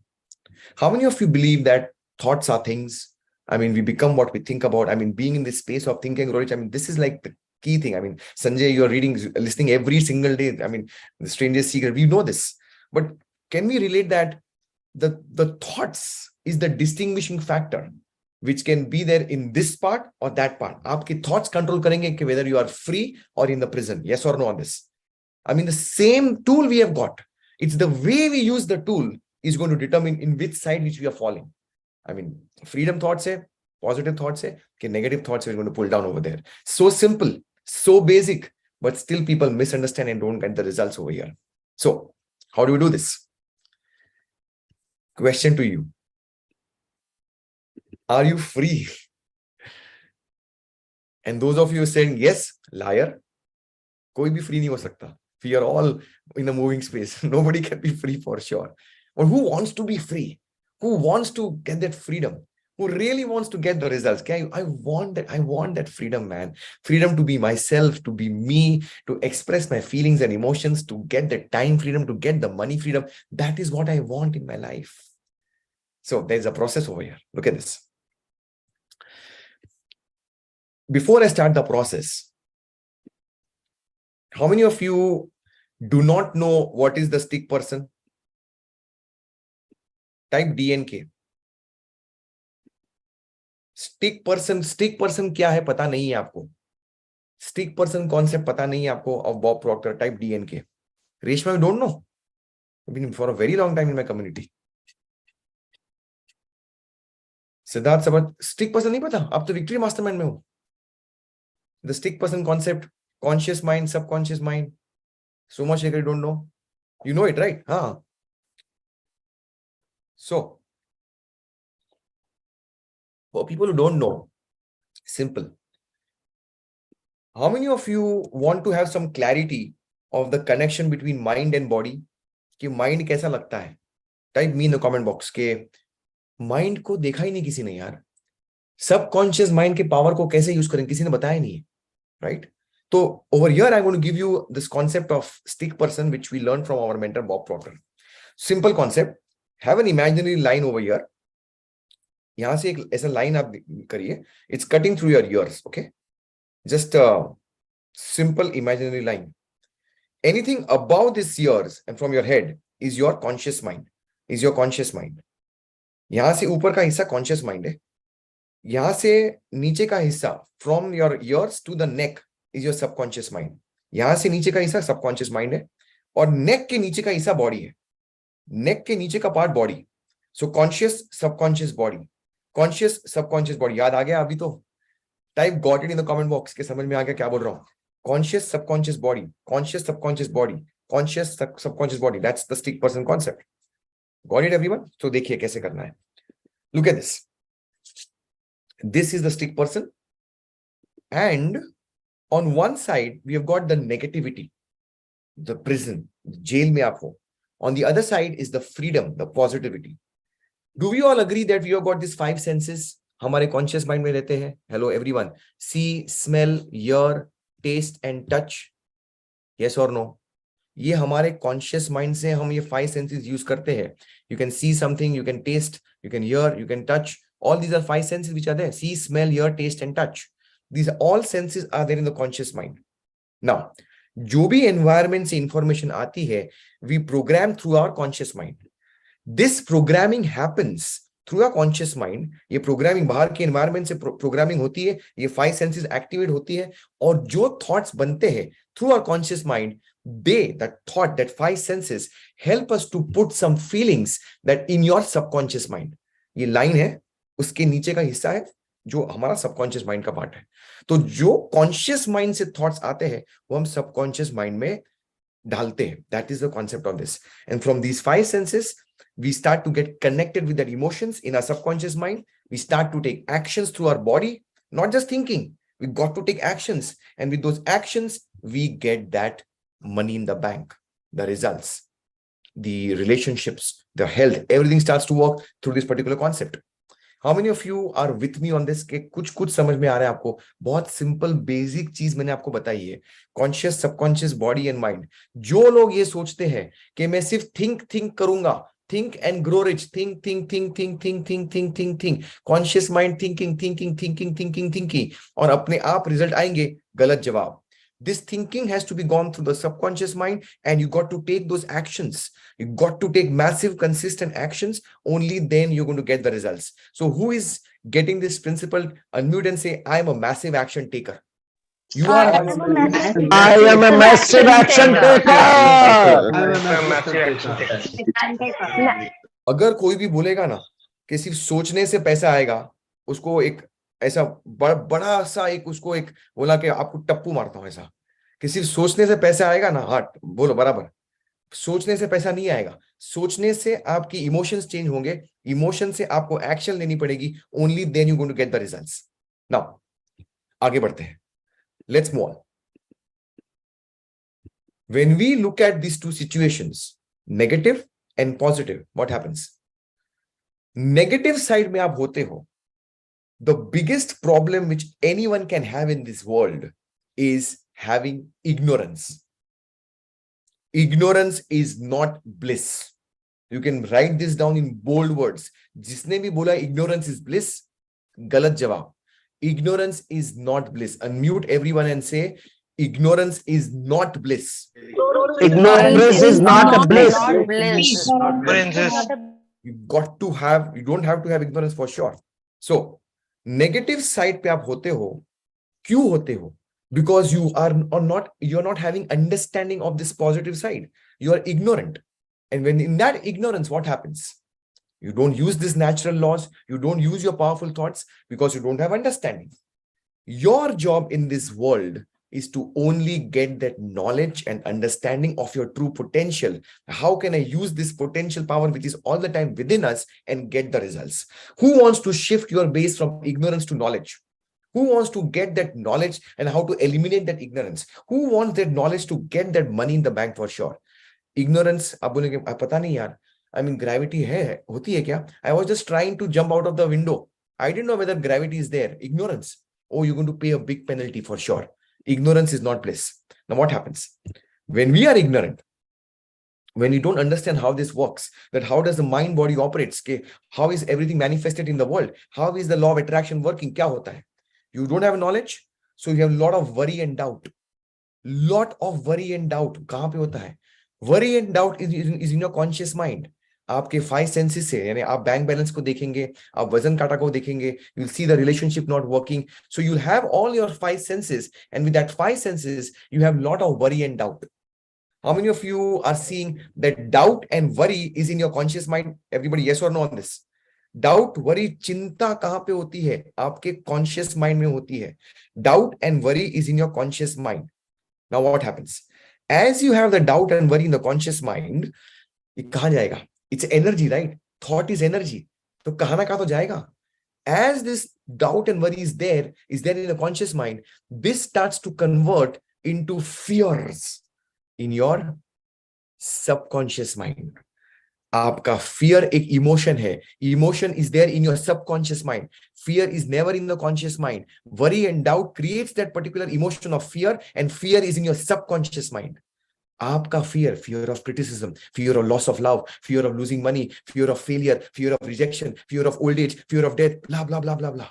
How many of you believe that thoughts are things? I mean, we become what we think about. I mean, being in this space of thinking, Rohit, I mean, this is like the key thing. I mean, Sanjay, you are listening every single day. I mean, the strangest secret, we know this. But can we relate that the thoughts is the distinguishing factor which can be there in this part or that part? आपके thoughts control करेंगे कि whether you are free or in the prison. Yes or no on this? I mean, the same tool we have got. It's the way we use the tool is going to determine in which side which we are falling. I mean, freedom thoughts है, positive thoughts है, कि negative thoughts are going to pull down over there. So simple, so basic, but still people misunderstand and don't get the results over here. So, how do we do this? Question to you. Are you free? And those of you saying yes, liar. कोई भी free नहीं हो सकता. We are all in a moving space. Nobody can be free for sure. But who wants to be free? Who wants to get that freedom? who really wants to get the results. Okay? I want that freedom, man. Freedom to be myself, to be me, to express my feelings and emotions, to get the time freedom, to get the money freedom. That is what I want in my life. So there's a process over here. Look at this. Before I start the process, how many of you do not know what is the stick person? Type D and K. Stick person क्या है पता नहीं है आपको. Stick person concept पता नहीं है आपको of Bob Proctor. Type D N K. Reshma, you don't know. Been for a very long time in my community. Siddharth Sabat, stick person नहीं पता? आप तो विक्ट्री मास्टरमाइंड में हो. The stick person concept, conscious mind, subconscious mind. Soma Shekhar, you don't know? You know it, right? So, for people who don't know, simple. How many of you want to have some clarity of the connection between mind and body? कि mind कैसा लगता है? Type me in the comment box के mind को देखा ही नहीं किसी ने यार. Subconscious mind के power को कैसे use करें किसी ने बताया नहीं है, right? So over here, I'm going to give you this concept of stick person, which we learned from our mentor, Bob Proctor. Simple concept. Have an imaginary line over here. यहाँ से एक ऐसा line आप करिए. It's cutting through your ears, okay? Just a simple imaginary line. Anything above this ears and from your head is your conscious mind. Is your conscious mind. यहाँ से ऊपर का हिस्सा conscious mind है. यहाँ से नीचे का हिस्सा from your ears to the neck is your subconscious mind. यहां से नीचे का हिस्सा सबकॉन्शियस माइंड है और नेक के नीचे का हिस्सा बॉडी है. नेक के नीचे का part body. So conscious subconscious body, conscious subconscious body. याद आ गया अभी तो? Type got it in the comment box के समझ में आ गया क्या बोल रहा हूं. Conscious subconscious body, conscious subconscious body, conscious subconscious body. That's the stick person concept. Got it everyone? तो देखिए कैसे करना है. Look at this. This is the stick person and on one side, we have got the negativity, the prison, the jail mein aap ho. On the other side is the freedom, the positivity. Do we all agree that we have got these 5 senses? Hamare conscious mind mein rehte hain. Hello everyone. See, smell, hear, taste and touch. Yes or no? ये हमारे conscious mind से हम ये 5 senses use करते हैं. You can see something, you can taste, you can hear, you can touch. All these are 5 senses which are there. See, smell, hear, taste and touch. These all senses are there in the conscious mind. Now, जो भी environment से information आती है, we program through our conscious mind. This programming happens through our conscious mind. ये programming बाहर के environment से programming होती है, ये 5 senses activate होती है और जो thoughts बनते हैं through our conscious mind, that thought, that 5 senses help us to put some feelings that in your subconscious mind. ये line है, उसके नीचे का हिस्सा है जो हमारा सबकॉन्शियस माइंड का पार्ट है. तो जो कॉन्शियस माइंड से थॉट्स आते हैं वो हम सबकॉन्शियस माइंड में डालते हैं. That is the concept of this. And from these 5 senses we start to get connected with that emotions in our subconscious mind. We start to take actions through our body, not just thinking. We got to take actions and with those actions we get that money in the bank, the results, the relationships, the health, everything starts to work through this particular concept. How many of you are with me on this? के कुछ समझ में आ रहा है आपको? बहुत simple basic चीज मैंने आपको बताई है. Conscious, subconscious, body and mind. जो लोग ये सोचते हैं कि मैं सिर्फ थिंक करूंगा, think and grow rich, think, conscious mind thinking और अपने आप रिजल्ट आएंगे, गलत जवाब. This thinking has to be gone through the subconscious mind and you got to take those actions. You got to take massive, consistent actions. Only then you're going to get the results. So who is getting this principle? Unmute and say, I am a massive action taker. You are. I am a massive action taker. अगर कोई भी बोलेगा ना कि सिर्फ सोचने से पैसा आएगा, उसको एक ऐसा बड़ा सा एक उसको एक बोला कि आपको टप्पू मारता हूं ऐसा कि सिर्फ सोचने से पैसा आएगा ना. हाँ बोलो बराबर. सोचने से पैसा नहीं आएगा. सोचने से आपकी इमोशंस चेंज होंगे, इमोशन से आपको एक्शन लेनी पड़ेगी. Only then you going to get the results. Now आगे बढ़ते हैं. Let's move on. When we look at this two situations, negative and positive, what happens? Negative side में आप होते हो the biggest problem which anyone can have in this world is having ignorance. Ignorance is not bliss. You can write this down in bold words. जिसने भी बोला ignorance is bliss, गलत जवाब. Ignorance is not bliss. Unmute everyone and say, ignorance is not bliss. Ignorance is not a bliss. Not bliss. You don't have to have ignorance for sure. So, negative side पे आप होते हो, क्यों होते हो? Because you're not having understanding of this positive side. You are ignorant. And when in that ignorance, what happens? You don't use these natural laws. You don't use your powerful thoughts because you don't have understanding. Your job in this world is to only get that knowledge and understanding of your true potential. How can I use this potential power which is all the time within us and get the results? Who wants to shift your base from ignorance to knowledge? Who wants to get that knowledge and how to eliminate that ignorance? Who wants that knowledge to get that money in the bank for sure? Ignorance, आप बोलेंगे पता नहीं यार, I mean gravity है, होती है क्या? I was just trying to jump out of the window. I didn't know whether gravity is there. Ignorance. Oh, you're going to pay a big penalty for sure. Ignorance is not bliss. Now what happens? When we are ignorant, when we don't understand how this works, that how does the mind body operates, how is everything manifested in the world, how is the law of attraction working, क्या होता है? You don't have knowledge, so you have a lot of worry and doubt. Lot of worry and doubt. कहाँ पे होता है? Worry and doubt is in your conscious mind. आपके 5 senses से, यानी आप बैंक बैलेंस को देखेंगे, आप वजन काटा को देखेंगे, you'll see the relationship not working. So you'll have all your 5 senses, and with that 5 senses, you have a lot of worry and doubt. How many of you are seeing that doubt and worry is in your conscious mind? Everybody, yes or no on this? Doubt, worry, चिंता कहाँ पे होती है? आपके conscious mind में होती है. Doubt and worry is in your conscious mind. Now what happens? As you have the doubt and worry in the conscious mind, ये कहाँ जाएगा? It's energy, right? Thought is energy. तो कहाँ ना कहाँ तो जाएगा. As this doubt and worry is there in the conscious mind, this starts to convert into fears in your subconscious mind. आपका fear एक emotion है. Emotion is there in your subconscious mind. Fear is never in the conscious mind. Worry and doubt creates that particular emotion of fear, and fear is in your subconscious mind. आपका fear of criticism, fear of loss of love, fear of losing money, fear of failure, fear of rejection, fear of old age, fear of death, blah, blah, blah, blah, blah.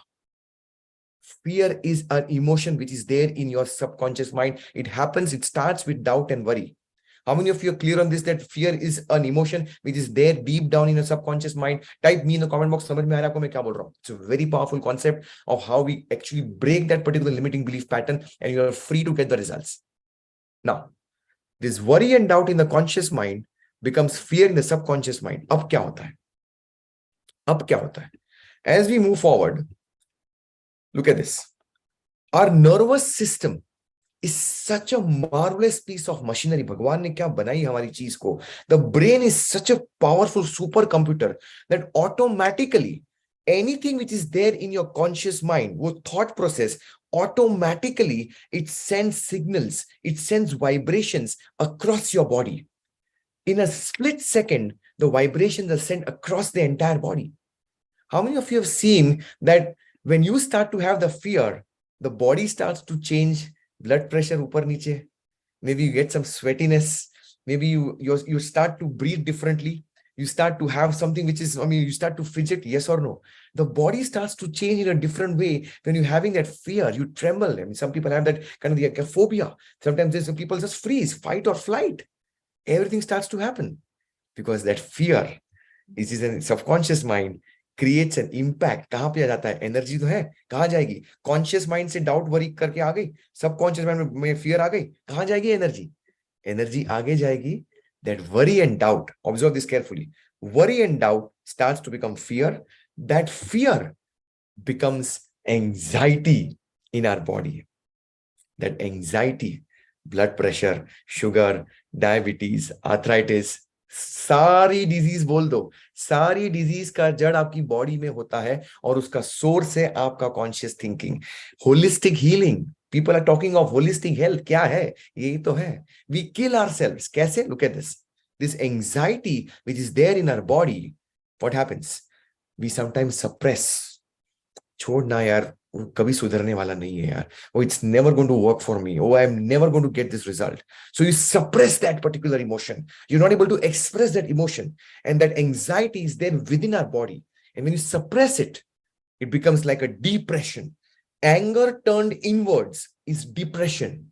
Fear is an emotion which is there in your subconscious mind. It happens, it starts with doubt and worry. How many of you are clear on this, that fear is an emotion which is there deep down in your subconscious mind? Type me in the comment box. समझ में आ रहा है आपको मैं क्या बोल रहा हूँ? It's a very powerful concept of how we actually break that particular limiting belief pattern, and you are free to get the results. Now, this worry and doubt in the conscious mind becomes fear in the subconscious mind. अब क्या होता है? अब क्या होता है? As we move forward, look at this. Our nervous system is such a marvelous piece of machinery. भगवान ने क्या बनाई हमारी चीज को. The brain is such a powerful supercomputer that automatically anything which is there in your conscious mind, wo thought process, automatically it sends signals, it sends vibrations across your body. In a split second, the vibrations are sent across the entire body. How many of you have seen that when you start to have the fear, the body starts to change? Blood pressure upar niche, maybe you get some sweatiness, maybe you start to breathe differently, you start to have something which is, you start to fidget, yes or no? The body starts to change in a different way when you're having that fear. You tremble. Some people have that kind of the phobia. Sometimes there's some people just freeze, fight or flight. Everything starts to happen because that fear is in subconscious mind, creates an impact. कहाँ पे आ जाता है? Energy तो है, कहाँ जाएगी? Conscious mind से doubt worry करके आ गई, सबकॉन्शियस माइंड में फियर आ गई, कहाँ जाएगी एनर्जी? एनर्जी आगे जाएगी. That worry and doubt, observe this carefully, worry and doubt starts to become fear. That fear becomes anxiety in our body. That anxiety, blood pressure, sugar, diabetes, arthritis, सारी disease बोल दो. सारी disease का जड़ आपकी body में होता है और उसका सोर्स है आपका conscious thinking. Holistic healing, people are talking of holistic health. क्या है? यही तो है. We kill ourselves. कैसे? Look at this anxiety which is there in our body. What happens? We sometimes suppress, छोड़ ना यार, वो कभी सुधरने वाला नहीं है यार, oh it's never going to work for me, oh I'm never going to get this result. So you suppress that particular emotion, you're not able to express that emotion, and that anxiety is there within our body, and when you suppress it, it becomes like a depression. Anger turned inwards is depression.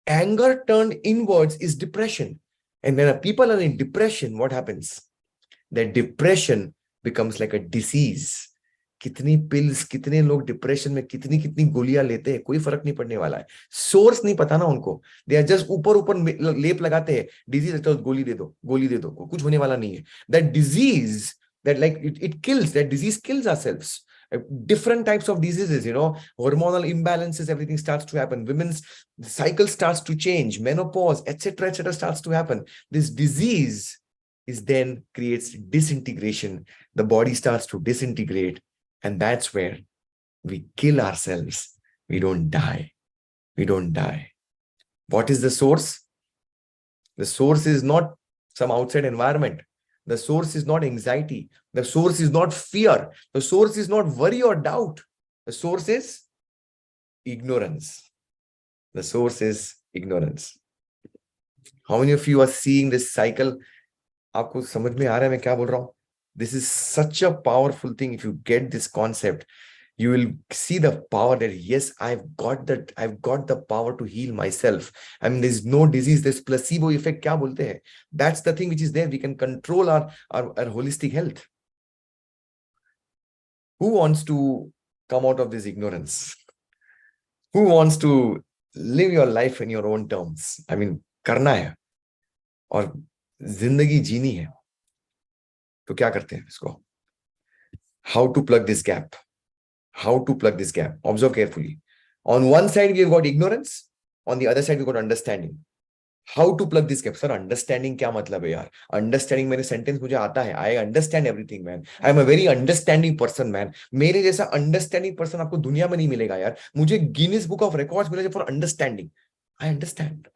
Anger turned inwards is depression. And when people are in depression, what happens? That depression becomes like a disease. कितनी pills, कितने लोग depression में कितनी कितनी गोलियां लेते हैं, कोई फर्क नहीं पड़ने वाला है. सोर्स नहीं पता ना उनको, दे आर जस्ट ऊपर ऊपर लेप लगाते हैं, डिजीज है तो गोली दे दो, गोली दे दो, कुछ होने वाला नहीं है. That disease, that like it kills, that disease kills ourselves. Different types of diseases, hormonal imbalances, everything starts to happen. Women's cycle starts to change, menopause, etc., starts to happen. This disease is then creates disintegration. The body starts to disintegrate, and that's where we kill ourselves. We don't die. We don't die. What is the source? The source is not some outside environment. The source is not anxiety. The source is not fear. The source is not worry or doubt. The source is ignorance. The source is ignorance. How many of you are seeing this cycle? आपको समझ में आ रहा है मैं क्या बोल रहा हूँ? This is such a powerful thing. If you get this concept, you will see the power that yes, I've got the power to heal myself. I mean, there's no disease, there's placebo effect. क्या बोलते हैं? That's the thing which is there. We can control our holistic health. Who wants to come out of this ignorance? Who wants to live your life in your own terms? I mean, करना है और जिंदगी जीनी है. तो क्या करते हैं इसको? How to plug this gap? How to plug this gap? Observe carefully. On one side, we've got ignorance. On the other side, we've got understanding. How to plug this gap? Sir, understanding क्या मतलब है यार? Understanding मेरे sentence मुझे आता है. I understand everything, man. I am a very understanding person, man. मेरे जैसा understanding person आपको दुनिया में नहीं मिलेगा यार. मुझे Guinness Book of Records मिलेगा for understanding. I understand.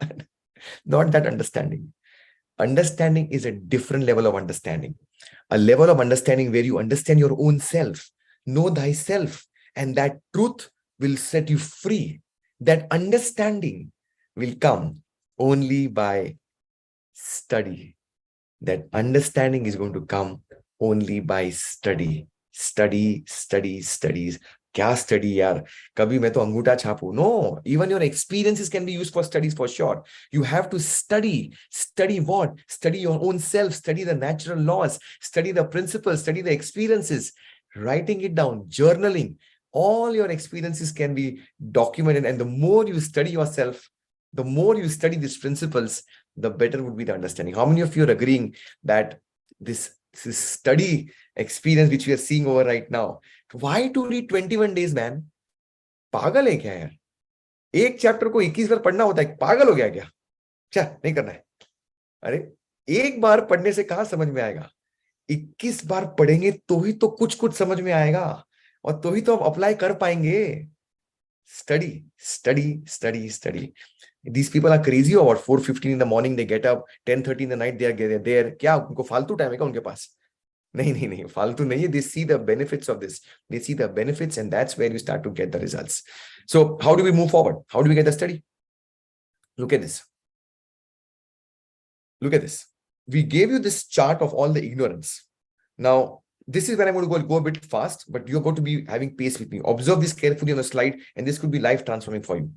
Not that understanding. Understanding is a different level of understanding. A level of understanding where you understand your own self. Know thyself. And that truth will set you free. That understanding will come only by study. That understanding is going to come only by study. Study, study, studies. क्या study यार? कभी मैं तो अंगूठा छापू? No, even your experiences can be used for studies for sure. You have to study. Study what? Study your own self. Study the natural laws. Study the principles. Study the experiences. Writing it down, journaling. All your experiences can be documented, and the more you study yourself, the more you study these principles, the better would be the understanding. How many of you are agreeing that this study experience which we are seeing over right now, why to read 21 days, man? पागल है क्या यार? एक chapter को 21 बार पढ़ना होता है, पागल हो गया क्या? क्या नहीं करना है? अरे एक बार पढ़ने से कहां समझ में आएगा? 21 बार पढ़ेंगे तो ही तो कुछ समझ में आएगा, और तो ही तो आप अप्लाई कर पाएंगे. Study, study, study, study. These people are crazy or what? 4:15 in the morning they get up, 10:30 in the night they are there. क्या उनको फालतू टाइम है क्या उनके पास? नहीं, फालतू नहीं है. They see the benefits of this. They see the benefits, and that's where you start to get the results. So how do we move forward? How do we get the study? Look at this. Look at this. We gave you this chart of all the ignorance. Now, this is where I'm going to go a bit fast, but you're going to be having pace with me. Observe this carefully on the slide, and this could be life transforming for you.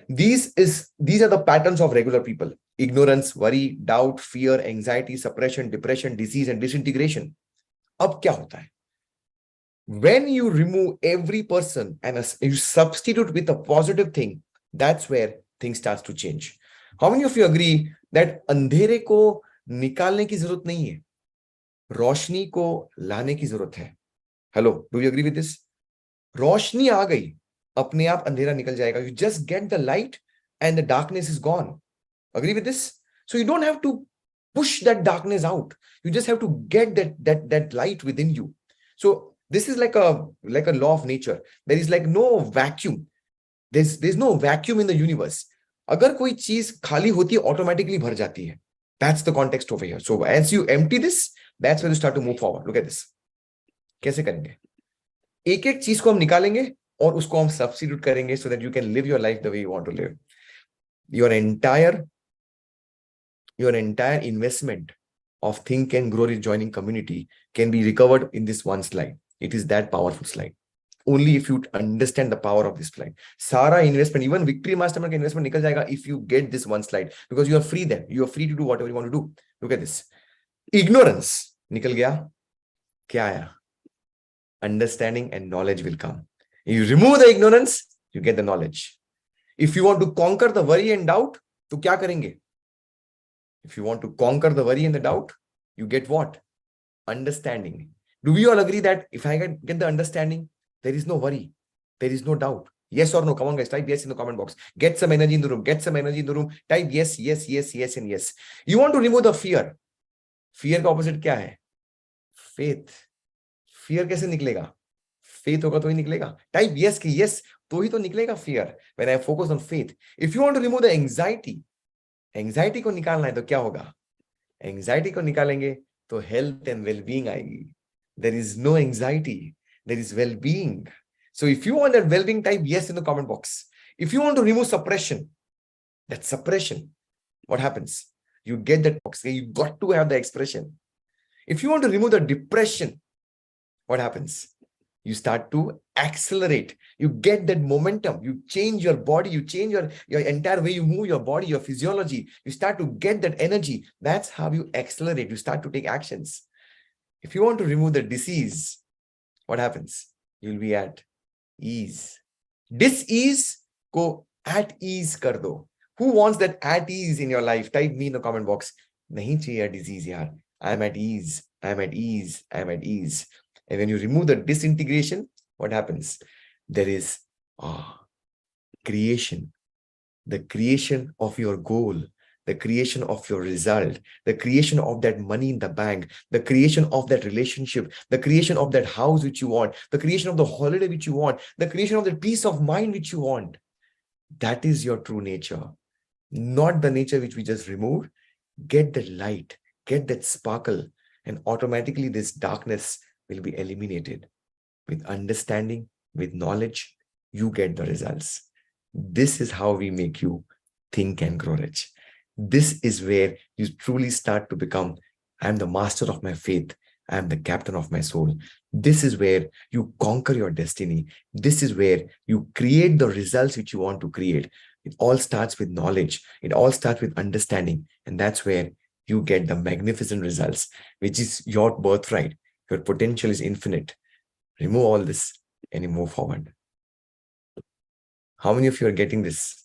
These are the patterns of regular people: ignorance, worry, doubt, fear, anxiety, suppression, depression, disease, and disintegration. अब क्या होता है? When you remove every person and you substitute with a positive thing, that's where things starts to change. How many of you agree that अंधेरे को निकालने की जरूरत नहीं है, रोशनी को लाने की जरूरत है? Hello, do you agree with this? रोशनी आ गई, अपने आप अंधेरा निकल जाएगा. You just get the light and the darkness is gone. Agree with this? So you don't have to push that darkness out. You just have to get that light within you. So this is like a law of nature. There is like no vacuum. There's no vacuum in the universe. अगर कोई चीज खाली होती है, automatically भर जाती है. That's the context over here. So as you empty this, that's when you start to move forward. Look at this. कैसे करेंगे? एक एक चीज को हम निकालेंगे और उसको हम सब्स्टिट्यूट करेंगे so that you can live your life the way you want to live. Your entire investment of think and grow rejoining community can be recovered in this one slide. It is that powerful slide. Only if you understand the power of this slide. Sara investment, even victory mastermind investment nikal jayega if you get this one slide, because you are free then. You are free to do whatever you want to do. Look at this. Ignorance nikal gaya. Kya aaya? Understanding and knowledge will come. You remove the ignorance, you get the knowledge. If you want to conquer the worry and doubt, to kya karenge? If you want to conquer the worry and the doubt, you get what? Understanding. Do we all agree that if I get the understanding, there is no worry, there is no doubt? Yes or no? Come on, guys, type yes in the comment box. Get some energy in the room. Get some energy in the room. Type yes, yes, yes, yes, and yes. You want to remove the fear. Fear का opposite क्या है? Faith. Fear कैसे निकलेगा? Faith होगा तो ही निकलेगा. Type yes कि yes तो ही तो निकलेगा fear. When I focus on faith. If you want to remove the anxiety, anxiety को निकालना है तो क्या होगा? एंजाइटी को निकालेंगे तो हेल्थ एंड वेलबीइंग आएगी. There is no anxiety, there is wellbeing. So if you want that wellbeing, type yes in the comment box. If you want to remove suppression, that suppression, what happens? You get that box. You got to have the expression. If you want to remove the depression, what happens? You start to accelerate. You get that momentum. You change your body. You change your entire way you move your body, your physiology. You start to get that energy. That's how you accelerate. You start to take actions. If you want to remove the disease, what happens? You'll be at ease. Dis-ease ko at ease kar do. Who wants that at ease in your life? Type me in the comment box. Nahi chahiye disease yaar. I'm at ease. I'm at ease. I'm at ease. And when you remove the disintegration, what happens? There is creation. The creation of your goal, the creation of your result, the creation of that money in the bank, the creation of that relationship, the creation of that house which you want, the creation of the holiday which you want, the creation of that peace of mind which you want. That is your true nature, not the nature which we just removed. Get that light, get that sparkle, and automatically this darkness will be eliminated. With understanding, with knowledge, you get the results. This is how we make you think and grow rich. This is where you truly start to become, I am the master of my faith. I am the captain of my soul. This is where you conquer your destiny. This is where you create the results which you want to create. It all starts with knowledge. It all starts with understanding. And that's where you get the magnificent results, which is your birthright. Your potential is infinite. Remove all this and you move forward. How many of you are getting this?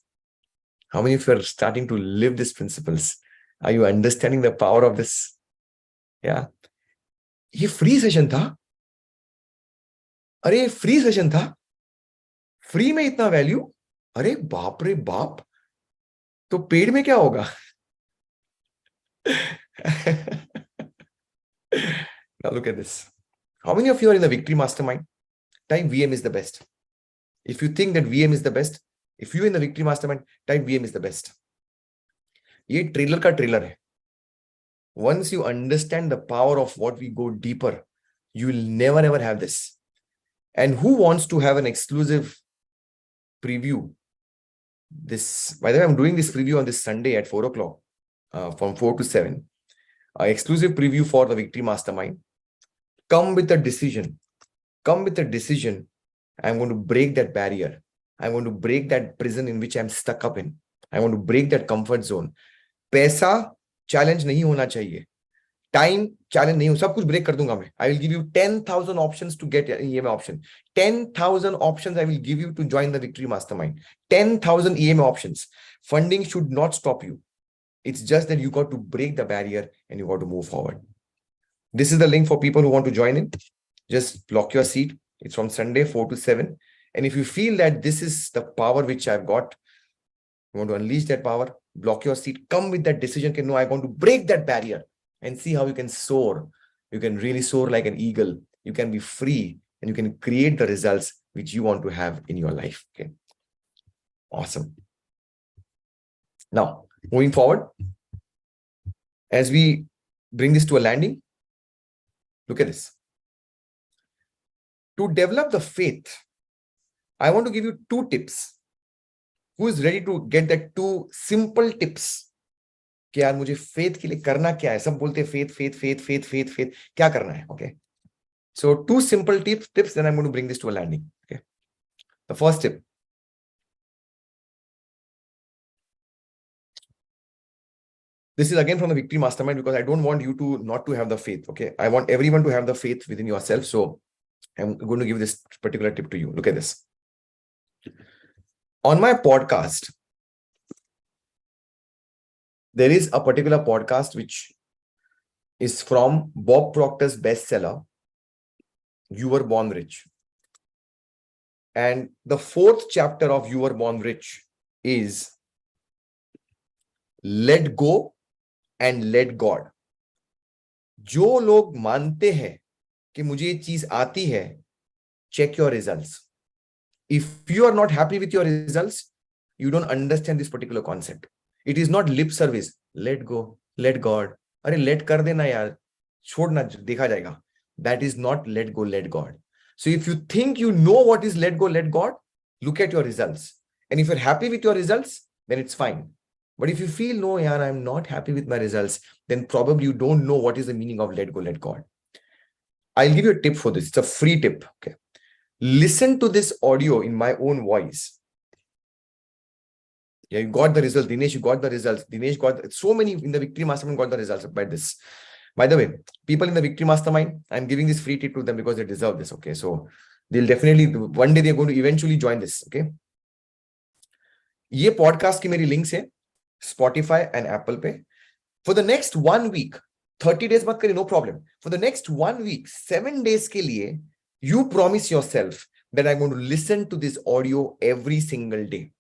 How many of you are starting to live these principles? Are you understanding the power of this? Yeah. ये free session था. अरे free session था. Free में इतना value. अरे बाप रे बाप. तो पेड में क्या होगा? Now look at this. How many of you are in the victory mastermind? Type VM is the best. If you think that VM is the best, if you in the victory mastermind, type VM is the best. ये trailer का trailer है. Once you understand the power of what we go deeper, you will never ever have this. And who wants to have an exclusive preview? This, by the way, I'm doing this preview on this Sunday at 4 o'clock, from 4 to 7. Exclusive preview for the victory mastermind. Come with a decision. Come with a decision. I'm going to break that barrier. I'm going to break that prison in which I'm stuck up in. I want to break that comfort zone. पैसा challenge नहीं होना चाहिए. Time challenge नहीं हो. सब कुछ break कर दूंगा मैं. I will give you 10,000 options to get EMI option. 10,000 options I will give you to join the victory mastermind. 10,000 EMI options. Funding should not stop you. It's just that you got to break the barrier and you got to move forward. This is the link for people who want to join in. Just block your seat. It's from Sunday 4 to 7. And if you feel that this is the power which I've got, you want to unleash that power, block your seat, come with that decision. No, I want to break that barrier and see how you can soar. You can really soar like an eagle. You can be free and you can create the results which you want to have in your life. Okay. Awesome. Now, moving forward, as we bring this to a landing, look at this. To develop the faith, I want to give you 2 tips. Who is ready to get that 2 simple tips? कि यार मुझे faith के लिए करना क्या है? सब बोलते हैं faith. क्या करना है? Okay. So 2 simple tips. Then I'm going to bring this to a landing. Okay. The first tip. This is again from the Victory Mastermind, because I don't want you to not to have the faith. Okay. I want everyone to have the faith within yourself. So I'm going to give this particular tip to you. Look at this. On my podcast, there is a particular podcast which is from Bob Proctor's bestseller, You Were Born Rich. And the 4th chapter of You Were Born Rich is Let Go and Let God. जो लोग मानते हैं कि मुझे ये चीज आती है, check your results. If you are not happy with your results, you don't understand this particular concept. It is not lip service. Let go, let God. अरे let कर देना यार, छोड़ना, देखा जाएगा. That is not let go, let God. So if you think you know what is let go, let God, look at your results. And if you're happy with your results, then it's fine. But if you feel, no, yaar, I'm not happy with my results, then probably you don't know what is the meaning of let go, let God. I'll give you a tip for this. It's a free tip. Okay. Listen to this audio in my own voice. Yeah, you got the results. Dinesh, you got the results. Dinesh got, so many in the Victory Mastermind got the results by this. By the way, people in the Victory Mastermind, I'm giving this free tip to them because they deserve this. Okay. So they'll definitely, one day they're going to eventually join this. Okay. ये podcast की मेरी links है Spotify and Apple पे. For the next 1 week, 30 days मत करिए, no problem. For the next 1 week, 7 days के लिए, you promise yourself that I'm going to listen to this audio every single day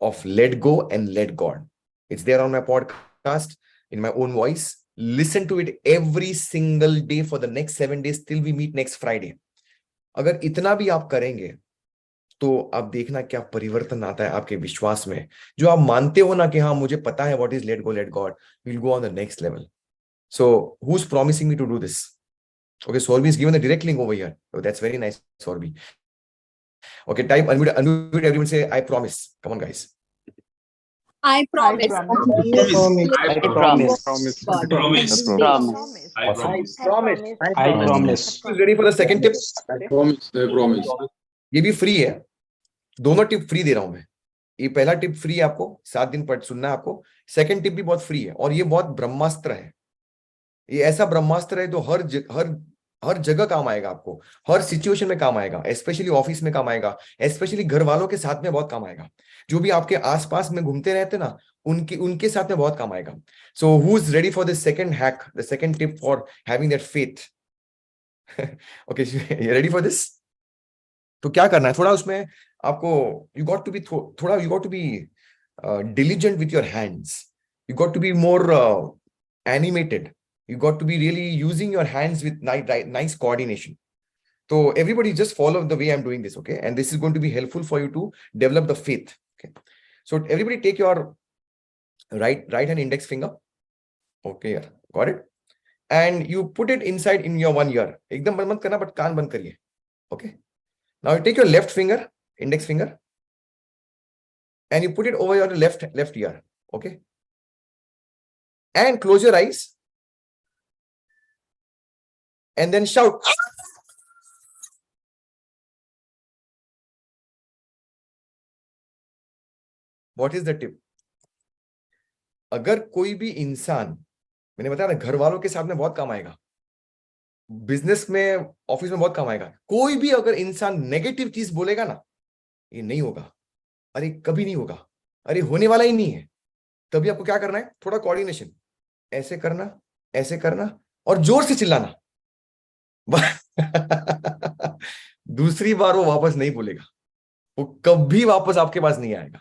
of let go and let God. It's there on my podcast in my own voice. Listen to it every single day for the next 7 days till we meet next Friday. अगर इतना भी आप करेंगे तो आप देखना क्या परिवर्तन आता है आपके विश्वास में. जो आप मानते हो ना कि हाँ मुझे पता है what is let go, let God, we'll go on the next level. So who's promising me to do this? Okay, Sorbi is given the direct link over here. Oh, that's very nice, Sorbi. Okay, type unmute everyone, say I promise. Come on, guys. I promise. I promise. I promise. Who's ready for the second tip? I promise. ये भी free है. दोनों tip free दे रहा हूं मैं. ये पहला tip free है आपको, 7 दिन पढ़ सुनना है आपको. सेकंड टिप भी बहुत फ्री है और ये बहुत ब्रह्मास्त्र है. ये ऐसा ब्रह्मास्त्र है जो हर जगह काम आएगा आपको, हर सिचुएशन में काम आएगा, स्पेशली ऑफिस में काम आएगा, स्पेशली घर वालों के साथ में बहुत काम आएगा. जो भी आपके आसपास में घूमते रहते ना, उनके साथ में बहुत काम आएगा. So who is ready for this second hack, the second tip for having that faith? Okay, you ready for this? तो क्या करना है, थोड़ा उसमें आपको you got to be diligent with your hands. You got to be more animated. You got to be really using your hands with nice coordination. So everybody just follow the way I'm doing this, okay? And this is going to be helpful for you to develop the faith. Okay. So everybody take your right hand index finger. Okay, got it? And you put it inside in your one ear. एकदम बंद मत करना, but कान बंद करिए. Okay. Now you take your left finger, index finger, and you put it over your left ear. Okay. And close your eyes. And then shout. What is the tip? अगर कोई भी इंसान, मैंने बताया ना, घर वालों के साथ में बहुत काम आएगा, बिजनेस में, ऑफिस में बहुत काम आएगा. कोई भी अगर इंसान नेगेटिव चीज बोलेगा ना, ये नहीं होगा, अरे कभी नहीं होगा, अरे होने वाला ही नहीं है, तभी आपको क्या करना है, थोड़ा कोऑर्डिनेशन, ऐसे करना और जोर से चिल्लाना. दूसरी बार वो वापस नहीं बोलेगा, वो कभी वापस आपके पास नहीं आएगा.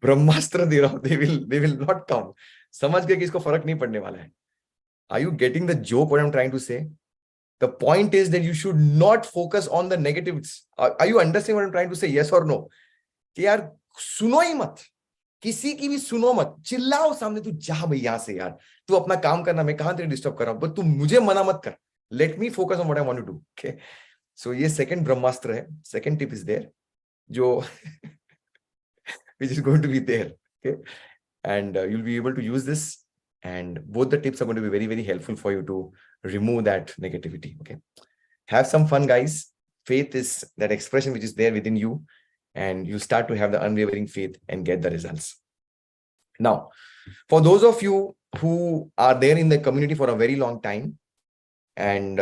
ब्रह्मास्त्र दे रहा हूं, they will not come. समझ गए कि इसको फर्क नहीं पड़ने वाला है. Are you getting the joke what I'm trying to say? The point is that you should not focus on the negatives. Are you understanding what I'm trying to say? Yes or no? कि यार सुनो ही मत, किसी की भी सुनो मत, चिल्लाओ सामने, तू जा भाई यहां से यार, तू अपना काम करना, मैं कहां तेरे डिस्टर्ब कर रहा हूं, पर तू मुझे मना मत कर. Let me focus on what I want to do. Okay. So ये second ब्रह्मास्त्र है, second tip is there, जो which is going to be there. Okay, and you'll be able to use this, and both the tips are going to be very, very helpful for you to remove that negativity. Okay, have some fun, guys. Faith is that expression which is there within you, and you start to have the unwavering faith and get the results. Now, for those of you who are there in the community for a very long time, and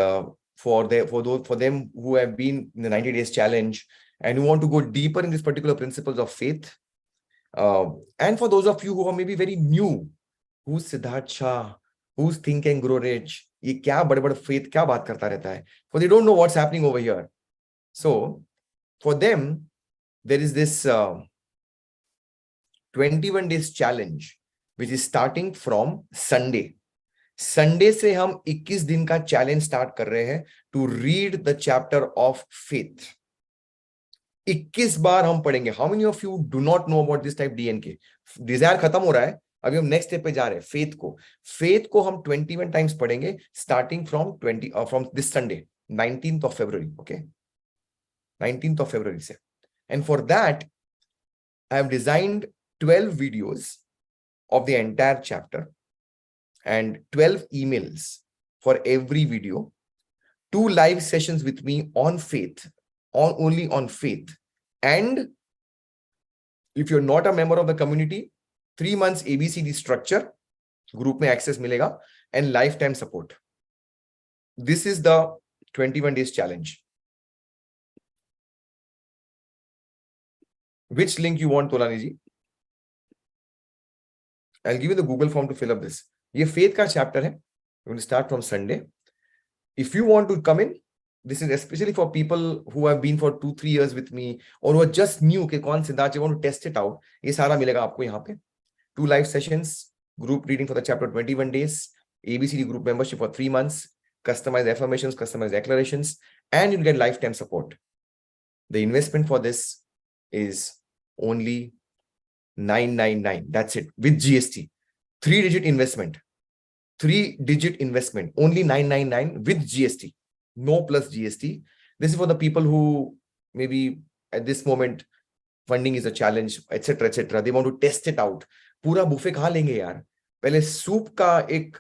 for them who have been in the 90 days challenge and who want to go deeper in these particular principles of faith, and for those of you who are maybe very new, who's Sidharth Shah, who's Think and Grow Rich, ये क्या बड़े-बड़े faith क्या बात करता रहता है, for they don't know what's happening over here. So for them, there is this 21 days challenge which is starting from Sunday. Sunday से हम 21 दिन का चैलेंज स्टार्ट कर रहे हैं to read the chapter of faith. 21 बार हम पढ़ेंगे. How many of you do not know about this type डीएनके? डिजायर खत्म हो रहा है, अभी हम नेक्स्ट स्टेप पे जा रहे हैं. फेथ को हम 21 टाइम्स पढ़ेंगे starting from this Sunday 19th of February. Okay, 19th of February से. And for that I have designed 12 videos of the entire chapter and 12 emails for every video, 2 live sessions with me on faith, only on faith. And if you're not a member of the community, 3 months ABCD structure, group में access मिलेगा, and lifetime support. This is the 21 days challenge. Which link you want, Tolani ji? I'll give you the Google form to fill up this. ये faith का chapter है. We're going to start from Sunday. If you want to come in, this is especially for people who have been for 2-3 years with me or who are just new के कौन Siddharth, you want to test it out. ये सारा मिलेगा आपको यहाँ पे. 2 live sessions, group reading for the chapter 21 days, ABCD group membership for 3 months, customized affirmations, customized declarations, and you'll get lifetime support. The investment for this is only 999. That's it, with GST. 3-digit investment. 3-digit investment. Only 999 with GST. No plus GST. This is for the people who maybe at this moment funding is a challenge, etc., etc. They want to test it out. पूरा buffet कहाँ लेंगे यार? पहले soup का एक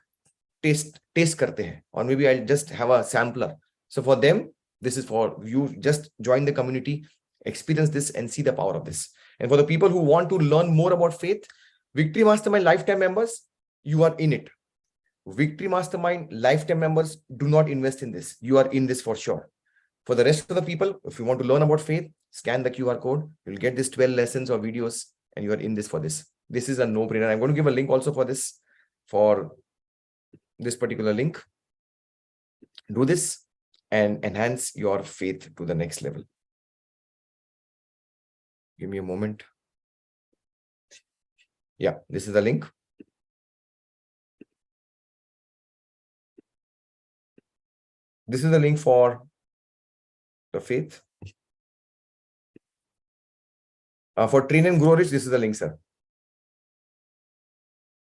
test करते हैं. Or maybe I'll just have a sampler. So for them, this is for you. Just join the community, experience this, and see the power of this. And for the people who want to learn more about faith, Victory Mastermind lifetime members, you are in it. Victory Mastermind lifetime members do not invest in this. You are in this for sure. For the rest of the people, if you want to learn about faith, scan the QR code. You'll get this 12 lessons or videos, and you are in this for this. This is a no-brainer. I'm going to give a link also for this, for this particular link. Do this and enhance your faith to the next level. Give me a moment. Yeah, this is the link. This is the link for the faith. For Train and Grow Rich, this is the link, sir.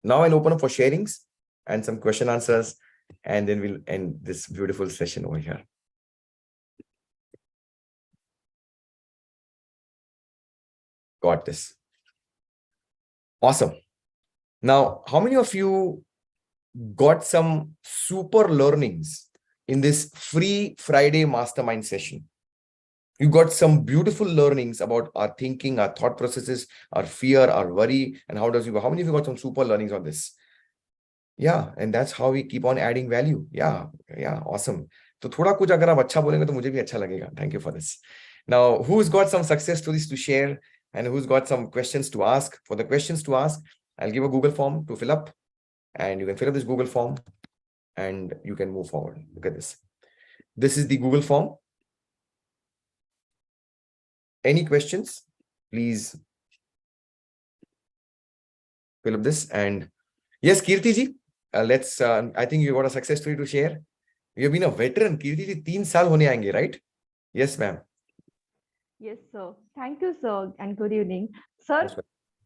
Now I'll open up for sharings and some question answers, and then we'll end this beautiful session over here. Got this. Awesome. Now, how many of you got some super learnings in this free Friday mastermind session? You got some beautiful learnings about our thinking, our thought processes, our fear, our worry, and how many of you got some super learnings on this? Yeah, and that's how we keep on adding value. Yeah, awesome. तो थोड़ा कुछ अगर आप अच्छा बोलेंगे तो मुझे भी अच्छा लगेगा. Thank you for this. Now, who's got some success stories to share and who's got some questions to ask? For the questions to ask, I'll give a Google form to fill up, and you can fill up this Google form and you can move forward. Look at this. This is the Google form. Any questions? Please fill up this. And yes, Kirti ji, let's. I think you got a success story to share. You have been a veteran, Kirti ji. 3 साल होने आएंगे, right? Yes, ma'am. Yes, sir. Thank you, sir, and good evening, sir.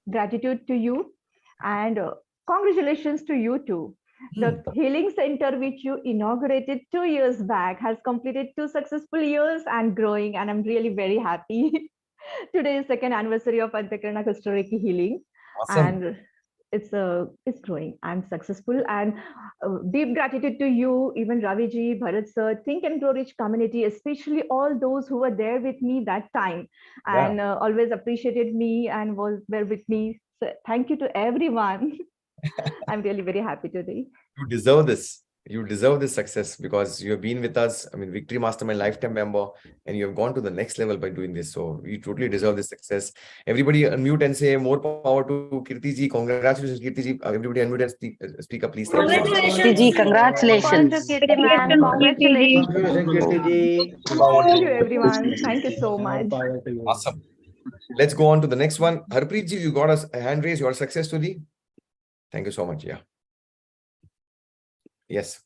Gratitude to you, and congratulations to you too. The healing center which you inaugurated 2 years back has completed 2 successful years and growing, and I'm really very happy. Today is second anniversary of Antakarana Reiki healing, Awesome. and it's growing. I'm successful, and deep gratitude to you, even Ravi ji, Bharat sir, Think and Grow Rich community, especially all those who were there with me that time and always appreciated me and were with me. So thank you to everyone. I'm really very happy today. You deserve this. You deserve this success because you have been with us. I mean, Victory Mastermind lifetime member, and you have gone to the next level by doing this. So you totally deserve this success. Everybody unmute and say more power to Kirti ji. Congratulations, Kirti ji. Everybody unmute and speak up, please. Thank you. Kirti ji, congratulations. Kirti ma'am, congratulations. Thank you, everyone. Thank you so much. Awesome. Let's go on to the next one. Harpreet ji, you got a hand raise. Your success story. Thank you so much. Yeah. Yes.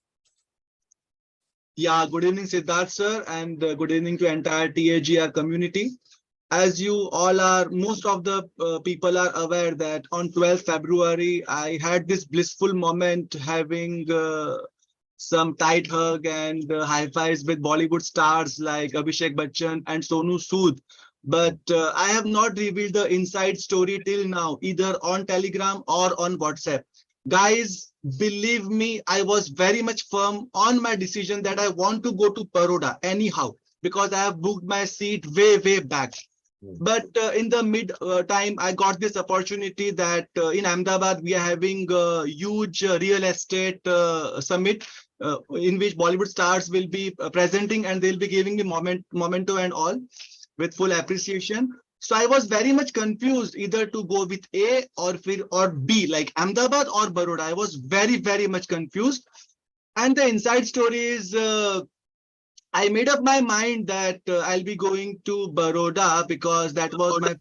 Yeah, good evening, Sidharth sir, and good evening to entire TAGR community. As you all are, most of the people are aware that on 12th February, I had this blissful moment having some tight hug and high fives with Bollywood stars like Abhishek Bachchan and Sonu Sood. But I have not revealed the inside story till now, either on Telegram or on WhatsApp. Guys, believe me, I was very much firm on my decision that I want to go to Baroda anyhow, because I have booked my seat way back. But in the mid time, I got this opportunity that in Ahmedabad, we are having a huge real estate summit in which Bollywood stars will be presenting, and they'll be giving me memento and all with full appreciation. So I was very much confused either to go with A or B, like Ahmedabad or Baroda. I was very much confused. And the inside story is I made up my mind that I'll be going to Baroda because that was my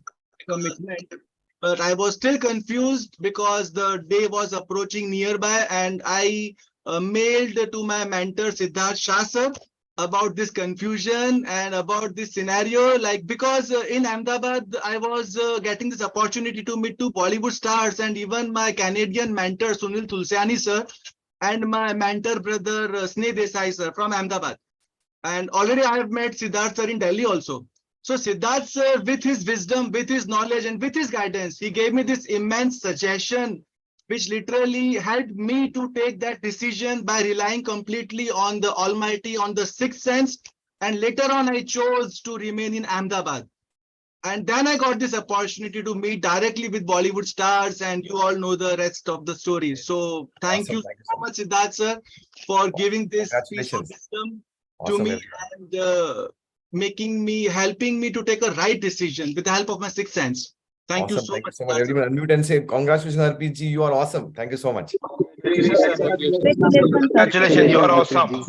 commitment. But I was still confused because the day was approaching nearby, and I mailed to my mentor Sidharth Shah sir about this confusion and about this scenario, like because in Ahmedabad I was getting this opportunity to meet two Bollywood stars, and even my Canadian mentor Sunil Tulsiani sir and my mentor brother Sneh Desai sir from Ahmedabad. And already I have met Sidharth sir in Delhi also. So Sidharth sir, with his wisdom, with his knowledge, and with his guidance, he gave me this immense suggestion, which literally helped me to take that decision by relying completely on the Almighty, on the sixth sense. And later on, I chose to remain in Ahmedabad. And then I got this opportunity to meet directly with Bollywood stars, and you all know the rest of the story. So thank you so much, Sidharth sir, for giving this piece of wisdom to me and helping me to take a right decision with the help of my sixth sense. Thank you so much. Everyone unmute and say congratulations, Harpreet ji. You are awesome. Thank you so much. Congratulations, you are awesome.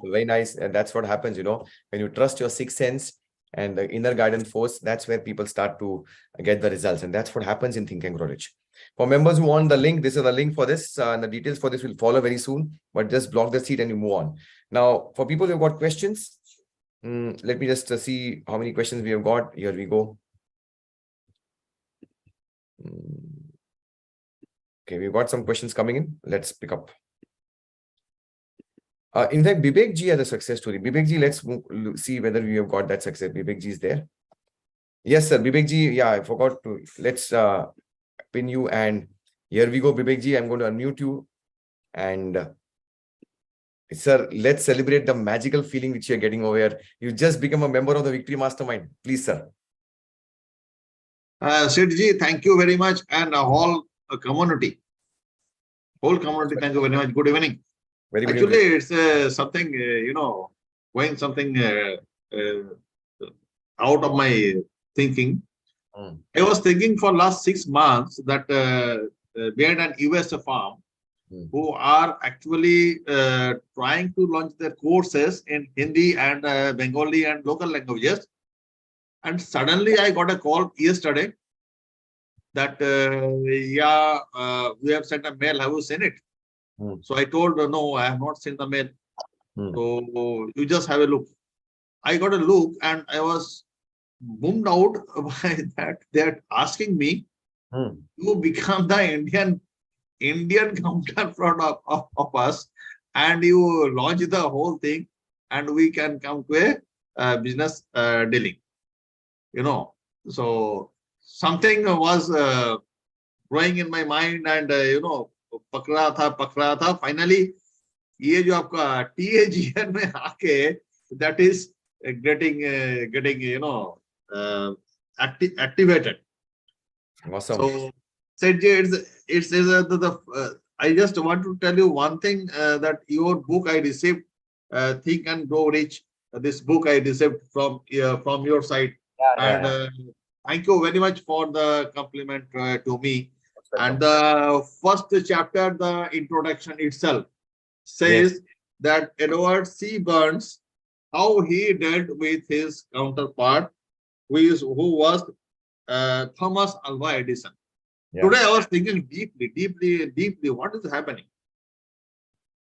Very nice. And that's what happens, when you trust your sixth sense and the inner guidance force, that's where people start to get the results. And that's what happens in Think and Grow Rich. For members who want the link, this is the link for this, and the details for this will follow very soon, but just block the seat and you move on. Now, for people who've got questions, let me just see how many questions we have got. Here we go. Okay, we've got some questions coming in. Let's pick up. In fact, Bibek ji has a success story. Bibek ji, let's see whether we have got that success. Bibek ji is there. Yes, sir. Bibek ji, yeah, I forgot to. Let's pin you, and here we go, Bibek ji. I'm going to unmute you, and sir, let's celebrate the magical feeling which you're getting over here. You just become a member of the Victory Mastermind. Please, sir. Sidji, thank you very much, and whole community. Whole community, thank you very much. Good evening. Very good Actually, evening. it's something, going something out of my thinking. I was thinking for last 6 months that we had an US farm who are actually trying to launch their courses in Hindi and Bengali and local languages. And suddenly I got a call yesterday that, we have sent a mail. Have you seen it? So I told, no, I have not seen the mail. So you just have a look. I got a look and I was bummed out by that. They're asking me You become the Indian counterpart of us, and you launch the whole thing, and we can come to a business dealing. You know, so something was growing in my mind, and पक रहा था. Finally, ये जो आपका TAGN में आके, that is getting activated. Awesome. So, Said I just want to tell you one thing, that your book I received, Think and Grow Rich. This book I received from your side, and thank you very much for the compliment to me. And the first chapter, the introduction itself, says that Edward C. Burns, how he dealt with his counterpart, who was Thomas Alva Edison. Today I was thinking deeply, what is happening?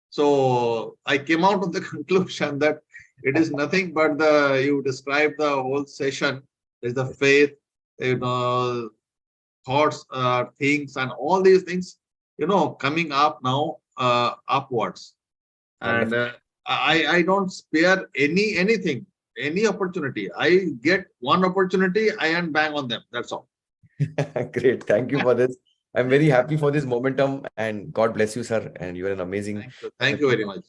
So I came out of the conclusion that it is nothing but you described the whole session. There's the faith, thoughts, things, and all these things, coming up now, upwards. And I don't spare anything, any opportunity. I get one opportunity, I and bang on them. That's all. Great. Thank you for this. I'm very happy for this momentum, and God bless you, sir. And you are an amazing. Thank you very much.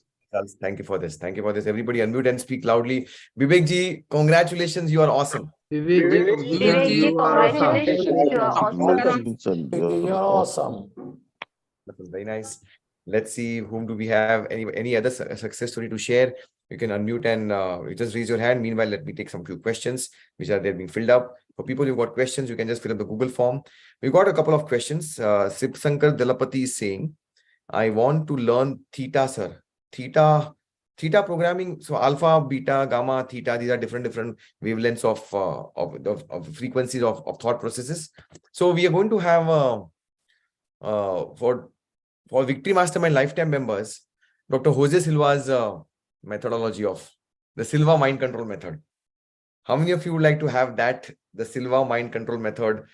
Thank you for this. Thank you for this. Everybody unmute and speak loudly. Vivek ji, congratulations. You are awesome. Vivek ji, congratulations. You are awesome. You are awesome. Very nice. Let's see, whom do we have? Any other success story to share? You can unmute and you just raise your hand. Meanwhile, let me take some few questions which are there being filled up. For people who got questions, you can just fill up the Google form. We got a couple of questions. Sipsankar Dalapati is saying, I want to learn theta, sir. Theta programming. So alpha, beta, gamma, theta, these are different wavelengths of frequencies of thought processes. So we are going to have for Victory Mastermind lifetime members, Dr. Jose Silva's methodology of the Silva mind control method. How many of you would like to have that, the Silva mind control method,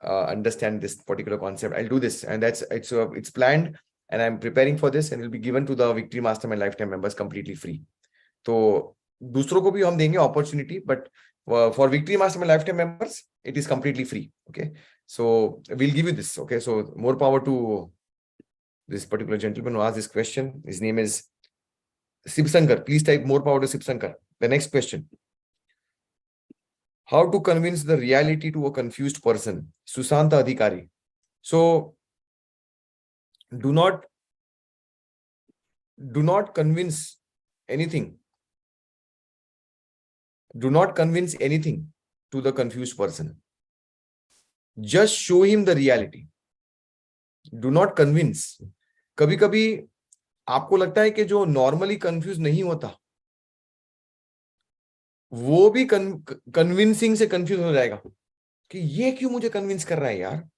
understand this particular concept? I'll do this, and it's planned, and I'm preparing for this, and it will be given to the Victory Mastermind lifetime members completely free. So दूसरों को भी हम देंगे opportunity, but for Victory Mastermind lifetime members, it is completely free. Okay, so we'll give you this. Okay, so more power to this particular gentleman who asked this question. His name is Sipsankar. Please type more power to Sipsankar. The next question. How to convince the reality to a confused person? Susanta Adhikari. So do not convince anything. Do not convince anything to the confused person. Just show him the reality. Do not convince. कभी कभी आपको लगता है कि जो normally confuse नहीं होता वो भी कन्विंसिंग से कंफ्यूज हो जाएगा कि ये क्यों मुझे कन्विंस कर रहा है यार,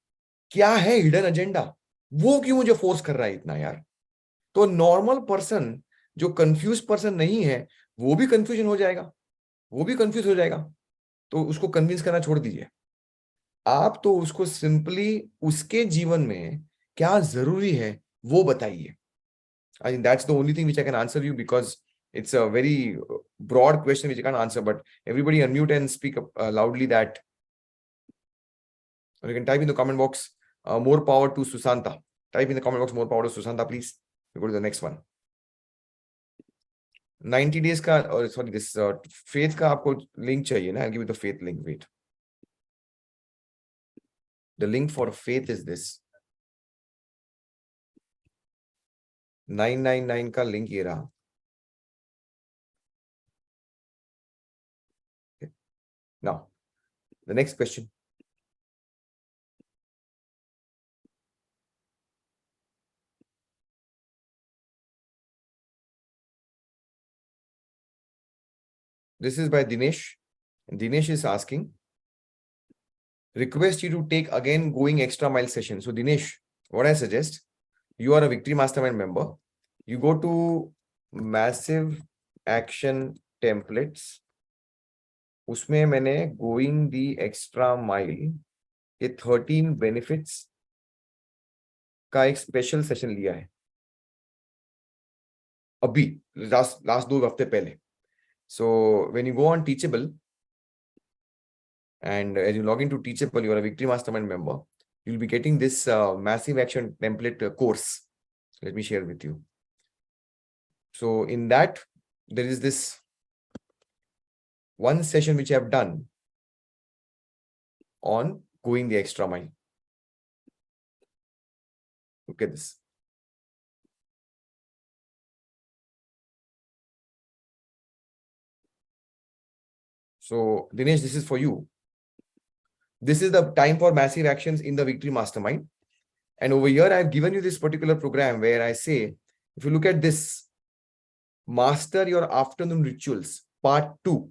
क्या है हिडन एजेंडा, वो क्यों मुझे फोर्स कर रहा है इतना यार. तो नॉर्मल पर्सन जो कंफ्यूज पर्सन नहीं है वो भी कंफ्यूजन हो जाएगा, वो भी कंफ्यूज हो जाएगा. तो उसको कन्विंस करना छोड़ दीजिए. आप तो उसको सिंपली उसके जीवन में क्या जरूरी है वो बताइए. I think that's the only thing which I can answer you, because it's a very broad question which I can't answer. But everybody unmute and speak loudly that. Or you can type in the comment box, more power to Susanta. Type in the comment box, more power to Susanta, please. We go to the next one. 90 days ka, or sorry, this faith ka aapko link chahiye na? I'll give you the faith link. Wait. The link for faith is this. 999 का link ये रहा. Okay. Now, the next question. This is by Dinesh. And Dinesh is asking, request you to take again going extra mile session. So Dinesh, what I suggest, you are a Victory Mastermind member. You go to Massive Action Templates. उसमें मैंने going the extra mile ये 13 benefits का एक special session लिया है अभी last 2 हफ्ते पहले. So when you go on Teachable and as you log into Teachable, you are a Victory Mastermind member. You'll be getting this massive action template course. Let me share with you. So in that, there is this one session which I have done on going the extra mile. Look at this. So Dinesh, this is for you. This is the time for massive actions in the Victory Mastermind. And over here, I've given you this particular program where I say, if you look at this, master your afternoon rituals, part 2,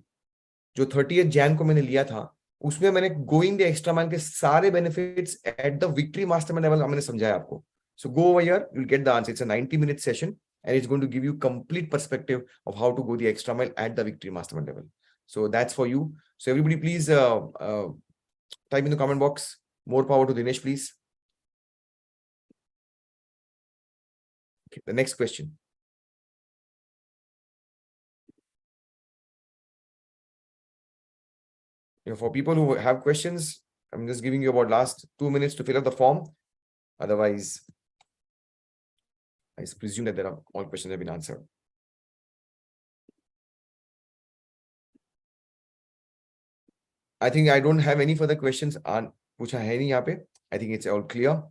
जो 30th Jan को मैंने लिया था, उसमें मैंने going the extra mile के सारे benefits at the Victory Mastermind level मैंने समझाया आपको. So go over here, you'll get the answer. It's a 90-minute session and it's going to give you complete perspective of how to go the extra mile at the Victory Mastermind level. So that's for you. So everybody please type in the comment box. More power to Dinesh, please. Okay, the next question. For people who have questions, I'm just giving you about last 2 minutes to fill out the form. Otherwise, I presume that all questions have been answered. I think I don't have any further questions on pucha hai nahi yahan pe. I think it's all clear.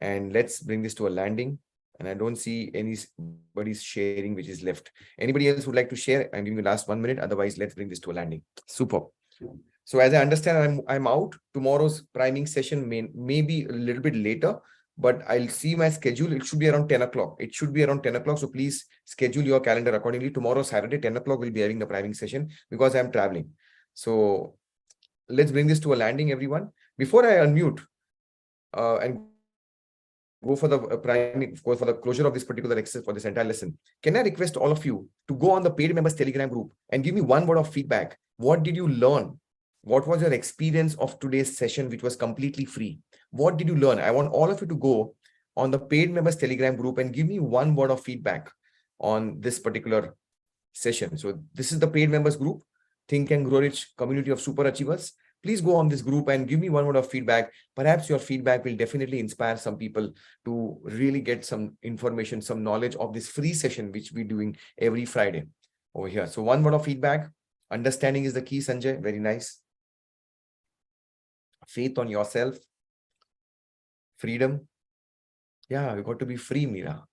And let's bring this to a landing. And I don't see anybody's sharing which is left. Anybody else would like to share? I'm giving you the last 1 minute. Otherwise, let's bring this to a landing. Super. So as I understand, I'm out. Tomorrow's priming session may be a little bit later, but I'll see my schedule. It should be around 10 o'clock. It should be around 10 o'clock. So please schedule your calendar accordingly. Tomorrow, Saturday, 10 o'clock, we'll be having the priming session because I'm traveling. So let's bring this to a landing, everyone. Before I unmute and go for the priming, go for the closure of this particular exercise for this entire lesson, can I request all of you to go on the paid members Telegram group and give me one word of feedback? What did you learn? What was your experience of today's session, which was completely free? What did you learn? I want all of you to go on the paid members Telegram group and give me one word of feedback on this particular session. So this is the paid members group, Think and Grow Rich community of super achievers. Please go on this group and give me one word of feedback. Perhaps your feedback will definitely inspire some people to really get some information, some knowledge of this free session, which we're doing every Friday over here. So one word of feedback. Understanding is the key, Sanjay. Very nice. Faith on yourself. Freedom. Yeah, you got to be free, Mira.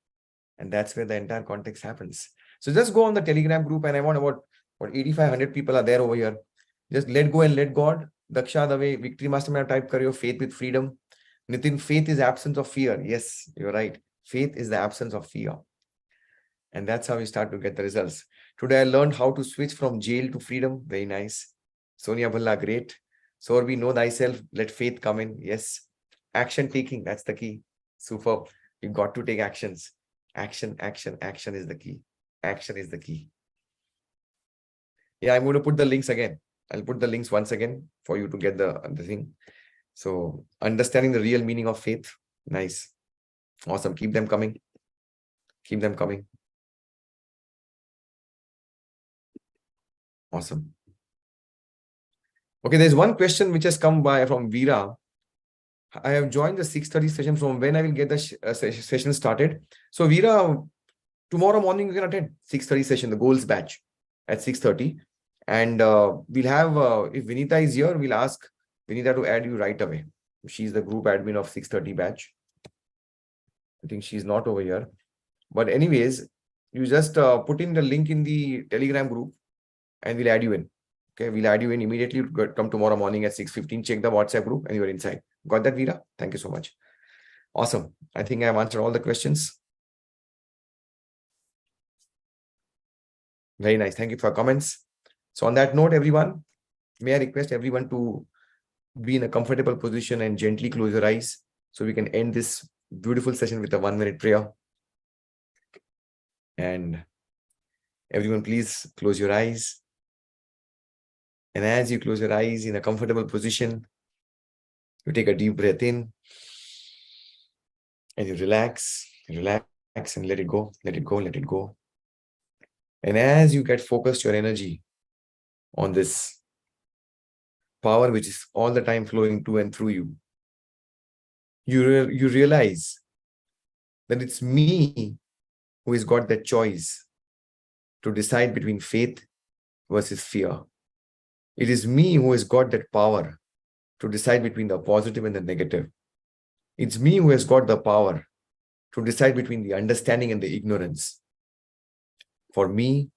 And that's where the entire context happens. So just go on the Telegram group, and I want about 8,500 people are there over here. Just let go and let God. Daksha, the way Victory Mastermind type career, faith with freedom. Nitin, faith is absence of fear. Yes, you're right. Faith is the absence of fear. And that's how we start to get the results. Today, I learned how to switch from jail to freedom. Very nice. Sonia Bhalla, great. So we know thyself. Let faith come in. Yes. Action taking. That's the key. Superb. You got to take actions. Action, action, action is the key. Action is the key. Yeah, I'm going to put the links again. I'll put the links once again for you to get the thing. So understanding the real meaning of faith. Nice. Awesome. Keep them coming. Keep them coming. Awesome. Okay, there's one question which has come by from Veera. I have joined the 6:30 session. From when I will get the session started? So Veera, tomorrow morning you can attend 6:30 session, the goals batch at 6:30. And we'll have, if Vinita is here, we'll ask Vinita to add you right away. She's the group admin of 6:30 batch. I think she's not over here. But anyways, you just put in the link in the Telegram group and we'll add you in. Okay, we'll add you in immediately. Come tomorrow morning at 6:15. Check the WhatsApp group and you're inside. Got that, Veera? Thank you so much. Awesome. I think I've answered all the questions. Very nice. Thank you for your comments. So on that note, everyone, may I request everyone to be in a comfortable position and gently close your eyes so we can end this beautiful session with a 1-minute prayer. And everyone, please close your eyes. And as you close your eyes in a comfortable position, You take a deep breath in and you relax and let it go, let it go, let it go. And as you get focused your energy on this power which is all the time flowing to and through you, you realize that it's me who has got that choice to decide between faith versus fear. It is me who has got that power to decide between the positive and the negative. It's me who has got the power to decide between the understanding and the ignorance. For me,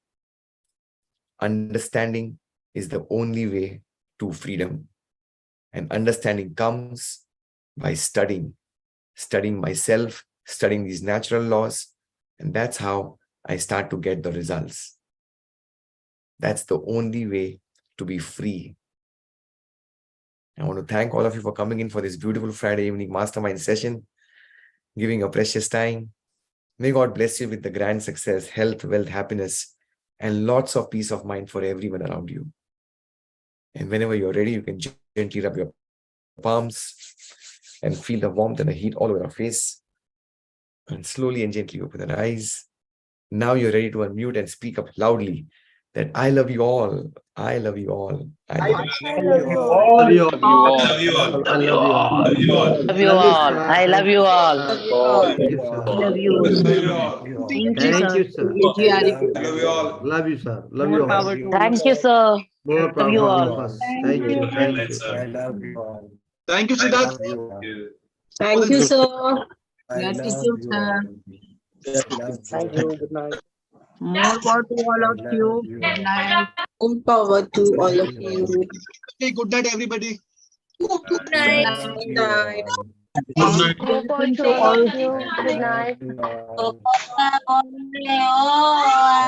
understanding is the only way to freedom. And understanding comes by studying myself, studying these natural laws. And that's how I start to get the results. That's the only way to be free. I want to thank all of you for coming in for this beautiful Friday evening mastermind session, giving your precious time. May God bless you with the grand success, health, wealth, happiness, and lots of peace of mind for everyone around you. And whenever you're ready, you can gently rub your palms and feel the warmth and the heat all over your face. And slowly and gently open your eyes. Now you're ready to unmute and speak up loudly that I love you all. I love you all. I love you all. Love you all. Love you all. I love you all. Love you. Thank you, sir. Love you, sir. Love More you power all. to Thank you, sir. More Love power you to all. us. Thank Thank you. you. Thank you. Thank you, Sidharth. Thank you, sir. Gratitude, sir. Thank you. Good night. More power to all of you. Good night. More power to all of you. Okay, good night, everybody. Good night. Good night. More power to all of you. Good night. Good night.